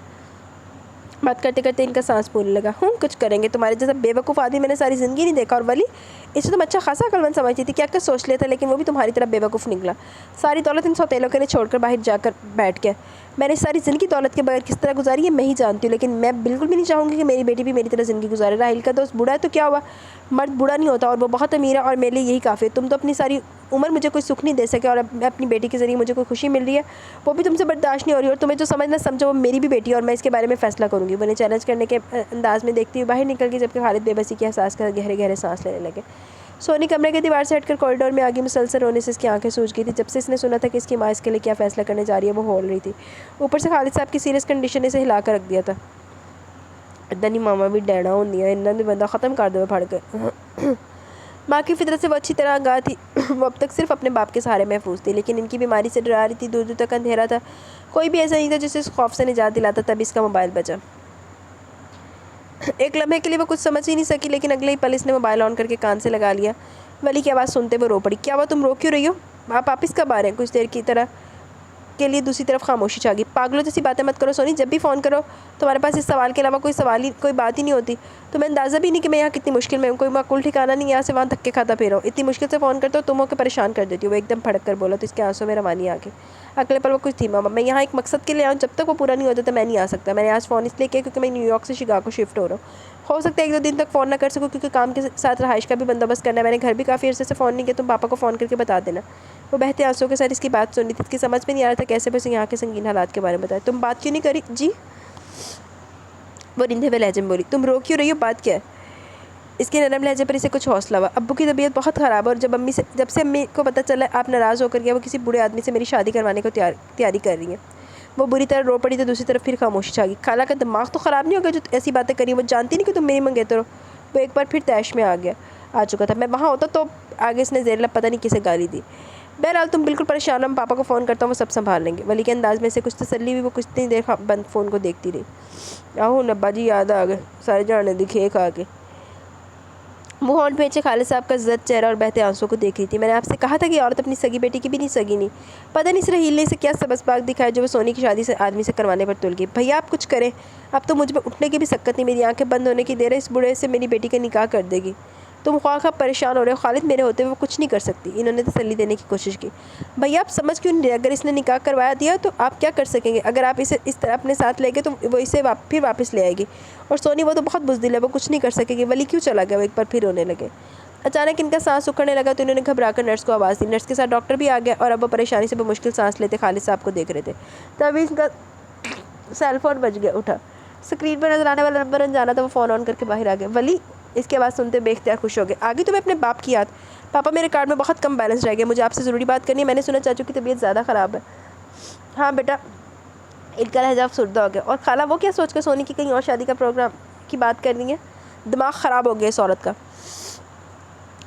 بات کرتے کرتے ان کا سانس پھولنے لگا۔ کچھ کریں گے؟ تمہارے جیسا بے وقوف آدمی میں نے ساری زندگی نہیں دیکھا، اور ولی اسے تم اچھا خاصا عقلمند سمجھتی تھی، کیا سوچ لیا تھا، لیکن وہ بھی تمہاری طرح بے وقوف نکلا۔ ساری دولت ان سوتیلوں کے لیے چھوڑ کر باہر جا کر بیٹھ گیا۔ میں نے ساری زندگی دولت کے بغیر کس طرح گزاری ہے میں ہی جانتی ہوں، لیکن میں بالکل بھی نہیں چاہوں گی کہ میری بیٹی بھی میری طرح زندگی گزارے۔ راحیل کا دوست بوڑھا ہے تو کیا ہوا، مرد بوڑھا نہیں ہوتا، اور وہ بہت امیر ہے، اور میرے لیے یہی کافی ہے۔ تم تو اپنی ساری عمر مجھے کوئی سکھ نہیں دے سکے، اور اب اپنی بیٹی کے ذریعے مجھے کوئی خوشی مل رہی ہے وہ بھی تم سے برداشت نہیں ہو رہی، اور تمہیں جو سمجھنا سمجھو، وہ میری بھی بیٹی ہے اور میں اس کے بارے میں فیصلہ کروں گی۔ وہ انہیں چیلنج کرنے کے انداز میں دیکھتی ہوئی باہر نکل گئی، جبکہ خالد بے بسی کے احساس کا گہرے گہرے سانس لینے لگے۔ سونی کمرے کے دیوار سے ہٹ کر کوریڈور میں آگی، مسلسل رونے سے اس کی آنکھیں سوج گئی تھی۔ جب سے اس نے سنا تھا کہ اس کی ماں اس کے لیے کیا فیصلہ کرنے جا رہی ہے، وہ ہول رہی تھی۔ اوپر سے خالد صاحب کی سیریس کنڈیشن نے اسے ہلا کر رکھ دیا تھا۔ ادنی ماما بھی ڈیڑا ہوندی ہے، انہوں نے بندہ ختم کر دو پھڑ کے۔ ماں کی فطرت سے وہ اچھی طرح آگاہ تھی، وہ اب تک صرف اپنے باپ کے سہارے محفوظ تھی، لیکن ان کی بیماری سے ڈرا رہی تھی، دور دور تک اندھیرا تھا، کوئی بھی ایسا نہیں تھا جسے اس خوف سے نجات دلاتا۔ تب اس کا موبائل بجا۔ ایک لمحے کے لیے وہ کچھ سمجھ ہی نہیں سکی، لیکن اگلے ہی پل اس نے موبائل آن کر کے کان سے لگا لیا۔ ولی کی آواز سنتے وہ رو پڑی۔ کیا ہوا، تم رو کیوں رہی ہو؟ آپ واپس کب آ رہے ہیں؟ کچھ دیر کی طرح کے لیے دوسری طرف خاموشی چھا گئی۔ پاگلوں جیسی باتیں مت کرو سونی، جب بھی فون کرو تمہارے پاس اس سوال کے علاوہ کوئی بات ہی نہیں ہوتی۔ تمہیں اندازہ بھی نہیں کہ میں یہاں کتنی مشکل میں ہوں، کوئی معقول ٹھکانہ نہیں، یہاں سے وہاں دھکے کھاتا پھر رہا ہوں۔ اتنی مشکل سے فون کرتا ہوں، تم ہو کے پریشان کر دیتی ہو۔ وہ ایک دم پھڑک کر بولا تو اس کے آنسوں میں روانی آ گئی۔ اگلے پل وہ کچھ تھی ماما، میں یہاں ایک مقصد کے لیے آؤں، جب تک وہ پورا نہیں ہوتا تو میں نہیں آ سکتا۔ میں نے آج فون اس لیے کیا کیونکہ میں نیو یارک سے شکاگو شفٹ ہو رہا ہوں، ہو سکتا ہے 1-2 دن تک فون نہ کر سکوں کیونکہ کام کے ساتھ رہائش کا بھی بندوبست کرنا ہے۔ میں نے گھر بھی کافی عرصے سے فون نہیں کیا، تم پاپا کو فون کر کے بتا دینا۔ وہ بہتے آنسوں کے ساتھ اس کی بات سن رہی تھی، اس کی سمجھ میں نہیں آ رہا تھا کیسے بس یہاں کے سنگین حالات کے بارے میں بتائے۔ تم بات کیوں نہیں کری؟ جی، وہ رندھے ہوئے لہجے میں بولی۔ تم رو کیوں رہی ہو، بات کیا ہے؟ اس کے نرم لہجے پر اسے کچھ حوصلہ ہوا۔ ابو کی طبیعت بہت خراب ہے، اور جب سے امی کو پتہ چلا آپ ناراض ہو کر گیا، وہ کسی بوڑھے آدمی سے میری شادی کروانے کو تیاری کر رہی ہیں۔ وہ بری طرح رو پڑی تو دوسری طرف پھر خاموشی چھا گئی۔ خالہ کا دماغ تو خراب نہیں ہوگا جو ایسی باتیں کری، وہ جانتی نہیں کہ تم میری منگیتر ہو۔ وہ ایک بار پھر طیش میں آ چکا تھا۔ میں وہاں ہوتا تو آگے اس نے زیر لب پتہ نہیں کسے گالی دی۔ بہرحال تم بالکل پریشان ہو، میں پاپا کو فون کرتا ہوں، وہ سب سنبھال لیں گے۔ ولی کے انداز میں سے کچھ تسلی ہوئی، وہ کچھ دیر بند فون کو دیکھتی رہی۔ آہو نبا جی یاد آ گئے، سارے جانے دکھے کھا کے۔ منہ ہونٹ بھینچے خالد صاحب کا زرد چہرہ اور بہتے آنسوں کو دیکھ رہی تھی۔ میں نے آپ سے کہا تھا کہ عورت اپنی سگی بیٹی کی بھی نہیں سگی نہیں۔ پتہ نہیں اس رحیل نے اسے کیا سبز باغ دکھایا جو وہ سونی کی شادی سے آدمی سے کروانے پر تل گئی۔ بھیا آپ کچھ کریں، اب تو مجھ میں اٹھنے کی بھی سکت نہیں، میری آنکھیں بند ہونے کی دیر ہے، اس بوڑھے سے میری بیٹی کا نکاح کر دے گی۔ تم خواہ پریشان ہو رہے ہو خالد، میرے ہوتے ہوئے وہ کچھ نہیں کر سکتی۔ انہوں نے تسلی دینے کی کوشش کی۔ بھیا آپ سمجھ کیوں نہیں رہے، اگر اس نے نکاح کروایا دیا تو آپ کیا کر سکیں گے؟ اگر آپ اسے اس طرح اپنے ساتھ لے گئے تو وہ اسے پھر واپس لے آئے گی، اور سونی وہ تو بہت بزدل ہے، وہ کچھ نہیں کر سکے گی۔ ولی کیوں چلا گیا؟ وہ ایک بار پھر رونے لگے۔ اچانک ان کا سانس اکھڑنے لگا تو انہوں نے گھبرا کر نرس کو آواز دی۔ نرس کے ساتھ ڈاکٹر بھی آ گیا، اور اب وہ پریشانی سے بمشکل سانس لیتے خالد صاحب کو دیکھ رہے تھے۔ تبھی ان کا سیل فون بج گیا، اٹھا۔ اسکرین پر نظر آنے والا نمبر انجانا تھا، وہ فون آن کر کے باہر آ گئے۔ ولی اس کی آواز سنتے بے اختیار خوش ہو گئے۔ آگے تمہیں اپنے باپ کی یاد؟ پاپا میرے کارڈ میں بہت کم بیلنس رہ گیا، مجھے آپ سے ضروری بات کرنی ہے، میں نے سنا چاچو کی طبیعت زیادہ خراب ہے۔ ہاں بیٹا، ان کا لہجہ افسردہ ہو گیا۔ اور خالہ وہ کیا سوچ کر سونی کی کہیں اور شادی کا پروگرام کی بات کر رہی ہیں؟ دماغ خراب ہو گیا اس عورت کا۔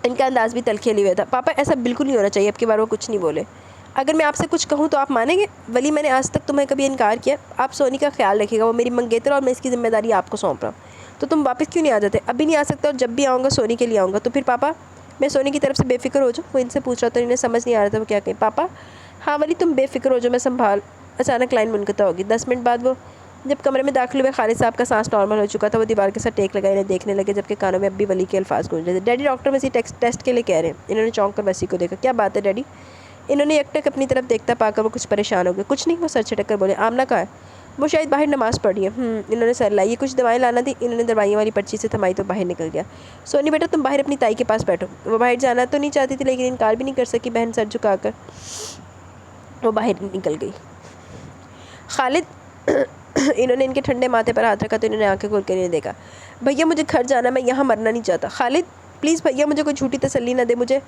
ان کا انداز بھی تلخی لیے ہوئے تھا۔ پاپا ایسا بالکل نہیں ہونا چاہیے، اب کی بار وہ کچھ نہیں بولے۔ اگر میں آپ سے کچھ کہوں تو آپ مانیں گے؟ ولی میں نے آج تک تمہیں کبھی انکار کیا؟ آپ سونی کا خیال رکھیے گا، وہ میری منگیتر اور میں اس کی ذمہ داری آپ کو سونپ رہا ہوں۔ تو تم واپس کیوں نہیں آ جاتے؟ ابھی نہیں آ سکتا، اور جب بھی آؤں گا سونی کے لیے آؤں گا۔ تو پھر پاپا میں سونی کی طرف سے بے فکر ہو جاؤں؟ وہ ان سے پوچھ رہا تھا، انہیں سمجھ نہیں آ رہا تھا وہ کیا کہیں۔ پاپا ہاں ولی تم بے فکر ہو جاؤ، میں سنبھال۔ اچانک لائن منقطع ہوگی۔ 10 منٹ بعد وہ جب کمرے میں داخل ہوئے، خالد صاحب کا سانس نارمل ہو چکا تھا، وہ دیوار کے ساتھ ٹیک لگائے انہیں دیکھنے لگے، جبکہ کانوں میں اب بھی ولی کے الفاظ گونج رہے تھے۔ ڈیڈی ڈاکٹر وسیع ٹیسٹ کے لیے کہہ رہے ہیں۔ انہوں نے چونک کر وسیع کو دیکھا۔ کیا بات ہے ڈیڈی؟ انہوں نے یک ٹک اپنی طرف دیکھتا پا کر وہ کچھ پریشان ہو گئے۔ کچھ نہیں، وہ سر چھٹک کر بولے۔ آمنہ کہاں ہے؟ وہ شاید باہر نماز پڑھ رہی ہے۔ انہوں نے سر لائی۔ یہ کچھ دوائیں لانا تھی۔ انہوں نے دوائیوں والی پرچی سے تھمائی تو باہر نکل گیا۔ سونی بیٹا تم باہر اپنی تائی کے پاس بیٹھو۔ وہ باہر جانا تو نہیں چاہتی تھی، لیکن انکار بھی نہیں کر سکی۔ بہن سر جھکا کر وہ باہر نکل گئی۔ خالد انہوں نے ان کے ٹھنڈے ماتھے پر ہاتھ رکھا تو انہوں نے آنکھیں کھول کر انہیں دیکھا۔ بھیا مجھے گھر جانا، میں یہاں مرنا نہیں چاہتا۔ خالد پلیز بھیا مجھے کوئی جھوٹی تسلی نہ دے، مجھے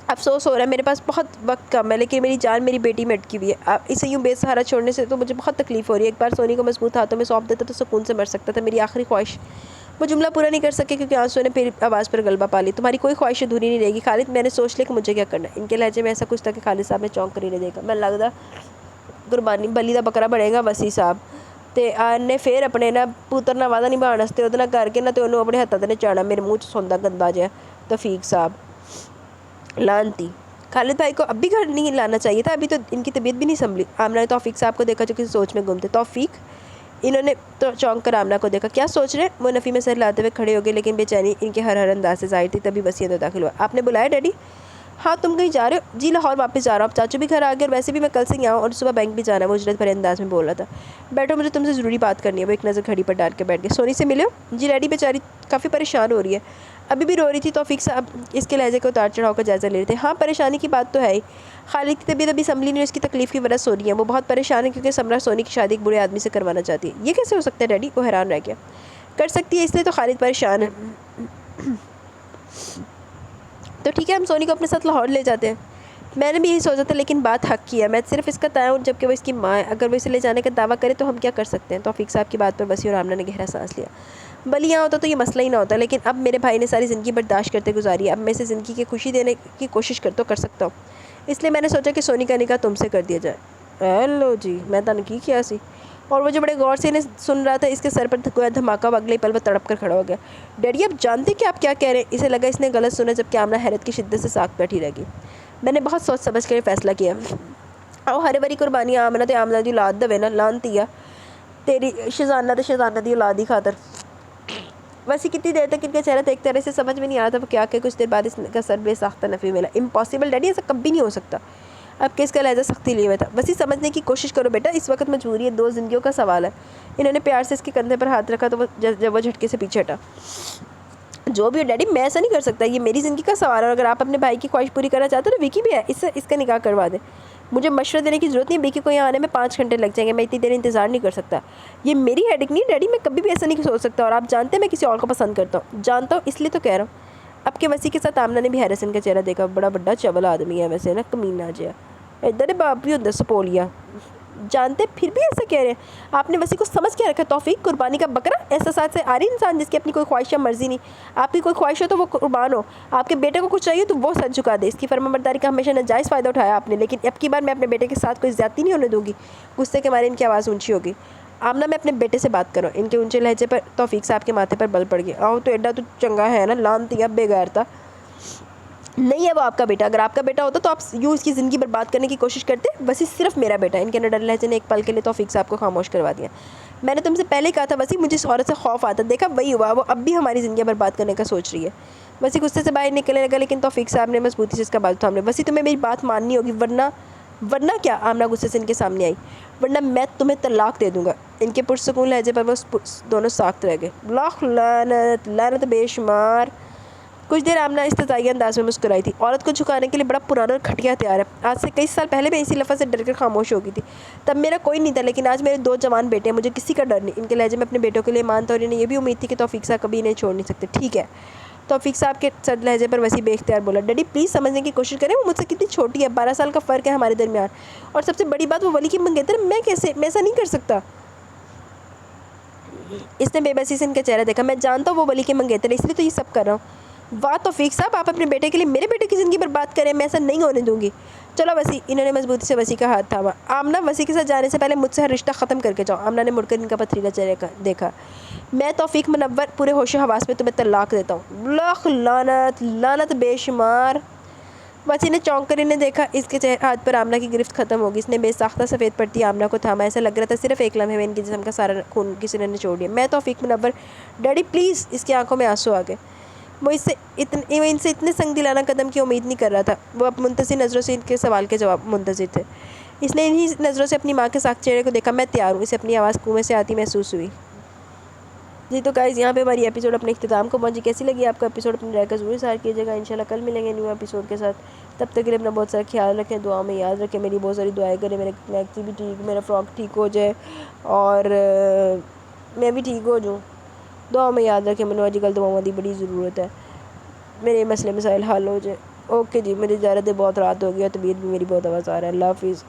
افسوس ہو رہا ہے، میرے پاس بہت وقت کم ہے، لیکن میری جان میری بیٹی میں اٹکی ہوئی ہے۔ اسے یوں بے سہارا چھوڑنے سے تو مجھے بہت تکلیف ہو رہی ہے۔ ایک بار سونی کو مضبوط ہاتھوں میں سونپ دیتا تو سکون سے مر سکتا تھا، میری آخری خواہش۔ وہ جملہ پورا نہیں کر سکے کیونکہ آنسو نے پھر آواز پر غلبہ پا لی۔ تمہاری کوئی خواہش ادھوری نہیں رہے گی خالد، میں نے سوچ لیا کہ مجھے کیا کرنا ہے۔ ان کے لہجے میں ایسا کچھ تھا کہ خالد صاحب نے چونک کر انہیں دیکھا۔ میں لگتا قربانی بلی دا بکرا بنے گا وسی صاحب تے نے پھر اپنے نا پتر نہ وعدہ نبھاؤਣ واسطے ਉਹਦੇ ਨਾਲ ਕਰਕੇ ਨਾ ਤੇ ਉਹਨੂੰ ਆਪਣੇ ਹੱਥਾਂ ਤੇ ਨਚਾਣਾ ਮੇਰੇ ਮੂੰਹ 'ਚ ਸੌਂਦਾ گندا ਜਿਹਾ توفیق صاحب لانتی خالد بھائی کو اب بھی گھر نہیں لانا چاہیے تھا ابھی تو ان کی طبیعت بھی نہیں سنبھلی آمنہ نے توفیق صاحب کو دیکھا جو کسی سوچ میں گم تھے توفیق انہوں نے تو چونک کر آمنہ کو دیکھا کیا سوچ رہے ہیں وہ نفی میں سر لاتے ہوئے کھڑے ہو گئے لیکن بے چینی ان کے ہر انداز سے ظاہر تھی تبھی وسیع اندر داخل ہوا آپ نے بلایا ڈیڈی ہاں تم کہیں جا رہے ہو جی لاہور واپس جا رہا ہوں چاچو بھی گھر آ گئے اور ویسے بھی میں کل سے یہاں اور صبح بینک بھی جانا ہے وہ اجرت بھرے انداز میں بول رہا تھا بیٹھو مجھے تم سے ضروری بات کرنی ہے وہ ایک نظر گھڑی پر ڈال کے بیٹھ گئے سونی سے ملے ہو جی ڈیڈی بیچاری کافی پریشان ہو رہی ہے ابھی بھی رو رہی تھی توفیق صاحب اس کے لہجے کو اتار چڑھاؤ کا جائزہ لے رہے تھے ہاں پریشانی کی بات تو ہے ہی خالد کی طبیعت ابھی سنبھلی نہیں اس کی تکلیف کی وجہ سو رہی ہے وہ بہت پریشان ہے کیونکہ سمرا سونی کی شادی ایک بڑے آدمی سے کروانا چاہتی ہے یہ کیسے ہو سکتا ہے ڈیڈی وہ حیران رہ گیا کر سکتی ہے اس لیے تو خالد پریشان ہے تو ٹھیک ہے ہم سونی کو اپنے ساتھ لاہور لے جاتے ہیں میں نے بھی یہی سوچا تھا لیکن بات حق کی ہے میں صرف اس کا تایا ہوں جبکہ وہ اس کی ماں ہے اگر وہ اسے لے جانے کا دعویٰ کرے تو ہم کیا کر سکتے ہیں توفیق صاحب کی بات پر وسیع اور آمنہ نے گہرا سانس لیا بلی یہاں ہوتا تو یہ مسئلہ ہی نہ ہوتا لیکن اب میرے بھائی نے ساری زندگی برداشت کرتے گزاری ہے اب میں اسے زندگی کی خوشی دینے کی کوشش کر سکتا ہوں اس لیے میں نے سوچا کہ سونی کا نکاح تم سے کر دیا جائے ہیلو جی میں تنقید کیا سی اور وہ جو بڑے غور سے انہیں سن رہا تھا اس کے سر پر گویا دھماکہ اگلے پل وہ تڑپ کر کھڑا ہو گیا ڈیڈی اب جانتے کہ آپ کیا کہہ رہے ہیں اسے لگا اس نے غلط سنا جبکہ آمنہ حیرت کی شدت سے ساکھ بیٹھی رہ گئی میں نے بہت سوچ سمجھ کر یہ فیصلہ کیا او ہر بری قربانی آمنہ تے آمنہ دی اولاد دے نا لانتیا تیری شہزانہ تے شہزانہ دی اولاد ہی خاطر ویسے کتنی دیر تک ان کا چہرہ ایک طرح سے سمجھ میں نہیں آ رہا تھا وہ کیا کہ کچھ دیر بعد اس کا سر بے ساختہ نفی ملا امپاسبل ڈیڈی ایسا کبھی نہیں ہو سکتا اب کس کا لہجہ سختی لیے ہوا تھا ویسے سمجھنے کی کوشش کرو بیٹا اس وقت مجبوری ہے 2 زندگیوں کا سوال ہے انہوں نے پیار سے اس کے کندھے پر ہاتھ رکھا تو وہ جب وہ جھٹکے سے پیچھے ہٹا جو بھی ہے ڈیڈی میں ایسا نہیں کر سکتا یہ میری زندگی کا سوال ہے اور اگر آپ اپنے بھائی کی خواہش پوری کرنا چاہتے ہو تو وکی بھی ہے اس سے اس کا نکاح کروا دیں مجھے مشورہ دینے کی ضرورت نہیں وکی کو یہاں آنے میں 5 گھنٹے لگ جائیں گے میں اتنی دیر انتظار نہیں کر سکتا یہ میری ہیڈک نہیں ڈیڈی میں کبھی بھی ایسا نہیں سوچ سکتا اور آپ جانتے ہیں میں کسی اور کو پسند کرتا ہوں جانتا ہوں اس لیے تو کہہ رہا ہوں اب کے وسیع کے ساتھ آمنہ نے بھی حیرت کا چہرہ دیکھا بڑا بڑا چبل آدمی ہے ویسے نا کمینہ جیا ادھر باپ بھی ہوتا سپولیا جانتے پھر بھی ایسا کہہ رہے ہیں آپ نے وسیع کو سمجھ کے رکھا توفیق قربانی کا بکرا احساسات سے آ رہی انسان جس کی اپنی کوئی خواہش یا مرضی نہیں آپ کی کوئی خواہش ہو تو وہ قربان ہو آپ کے بیٹے کو کچھ چاہیے تو وہ سر جھکا دے اس کی فرمانبرداری کا ہمیشہ ناجائز فائدہ اٹھایا آپ نے لیکن اب کی بار میں اپنے بیٹے کے ساتھ کوئی زیادتی نہیں ہونے دوں گی غصے کے مارے ان کی آواز اونچی ہوگی آمنہ میں اپنے بیٹے سے بات کروں ان کے اونچے لہجے پر توفیق صاحب کے ماتھے پر بل پڑ گیا آؤ تو ایڈا تو چنگا ہے نا لانتی اب بے غیر تھا نہیں ہے وہ آپ کا بیٹا اگر آپ کا بیٹا ہوتا تو آپ یوں اس کی زندگی برباد کرنے کی کوشش کرتے وسیع صرف میرا بیٹا ان کے نڈر لہجے نے ایک پل کے لیے توفیق صاحب کو خاموش کروا دیا میں نے تم سے پہلے کہا تھا وسیع مجھے اس عورت سے خوف آتا دیکھا وہی ہوا وہ اب بھی ہماری زندگی برباد کرنے کا سوچ رہی ہے وسیع غصے سے باہر نکلنے لگا لیکن توفیق صاحب نے مضبوطی سے اس کا بال تھامنے وسیع تمہیں میری بات ماننی ہوگی ورنہ کیا آمنہ غصے سے ان کے سامنے آئی ورنہ میں تمہیں طلاق دے دوں گا ان کے پرسکون لہجے پر وہ دونوں ساخت رہ گئے لاکھ لعنت لعنت بے شمار کچھ دیر آمنہ استدعائی انداز میں مسکرائی تھی عورت کو جھکانے کے لیے بڑا پرانا اور گھٹیا ہتھیار ہے آج سے کئی سال پہلے میں اسی لفظ سے ڈر کر خاموش ہو گئی تھی تب میرا کوئی نہیں تھا لیکن آج میرے 2 جوان بیٹے ہیں مجھے کسی کا ڈر نہیں ان کے لہجے میں اپنے بیٹوں کے لیے مانتا اور انہیں یہ بھی امید تھی کہ توفیق صاحب کبھی انہیں چھوڑ نہیں سکتے ٹھیک ہے توفیق صاحب کے سرد لہجے پر وسیع بے اختیار بولا ڈیڈی پلیز سمجھنے کی کوشش کریں وہ مجھ سے کتنی چھوٹی ہے 12 سال کا فرق ہے ہمارے درمیان اور سب سے بڑی بات وہ ولی کی منگیتر میں ایسا نہیں کر سکتا اس نے بے بسی سے ان کا چہرہ دیکھا میں جانتا ہوں وہ ولی کی منگیتر ہے اس لیے تو یہ سب کر رہا ہوں واہ توفیق صاحب آپ اپنے بیٹے کے لیے میرے بیٹے کی زندگی برباد کریں میں ایسا نہیں ہونے دوں گی چلو وسیع انہوں نے مضبوطی سے وسیع کا ہاتھ تھاما آمنہ وسیع کے ساتھ جانے سے پہلے مجھ سے ہر رشتہ ختم کر کے جاؤ آمنہ نے مڑ کر ان کا پتھریلا چہرہ دیکھا میں توفیق منور پورے ہوش و حواس میں تمہیں طلاق دیتا ہوں لاکھ لعنت لعنت بے شمار وسیع نے چونک کر انہیں دیکھا اس کے ہاتھ پر آمنہ کی گرفت ختم ہوگی اس نے بے ساختہ سفید پڑتی آمنہ کو تھاما ایسا لگ رہا تھا صرف ایک لمحے میں ان کے جسم کا سارا خون کسی نے نچوڑ دیا میں توفیق منور ڈیڈی پلیز اس کی آنکھوں میں آنسو آ گئے وہ ان سے اتنے سنگ دلانہ قدم کی امید نہیں کر رہا تھا وہ اب منتظر نظروں سے ان کے سوال کے جواب منتظر تھے اس نے انہی نظروں سے اپنی ماں کے ساکھ چہرے کو دیکھا میں تیار ہوں اسے اپنی آواز کنویں سے آتی محسوس ہوئی جی تو گائز یہاں پہ ہماری ایپیسوڈ اپنے اختتام کو پہنچی کیسی لگی آپ کا ایپیسوڈ اپنی رائے کا ضرور اظہار کیجیے گا انشاءاللہ کل ملیں گے نیو ایپیسوڈ کے ساتھ تب تک کے لیے اپنا بہت سارا خیال رکھیں دعاؤں میں یاد رکھیں میری بہت ساری دعائیں کریں میرے میکسی بھی ٹھیک میرا فراک ٹھیک ہو جائے اور میں بھی ٹھیک ہو جاؤں دعاؤں میں یاد رکھیں منو آج کل دعاؤں کی بڑی ضرورت ہے میرے مسئلے مسائل حل ہو جائے اوکے جی میری زیارت بہت رات ہو گیا طبیعت بھی میری بہت آواز آ رہا ہے اللہ حافظ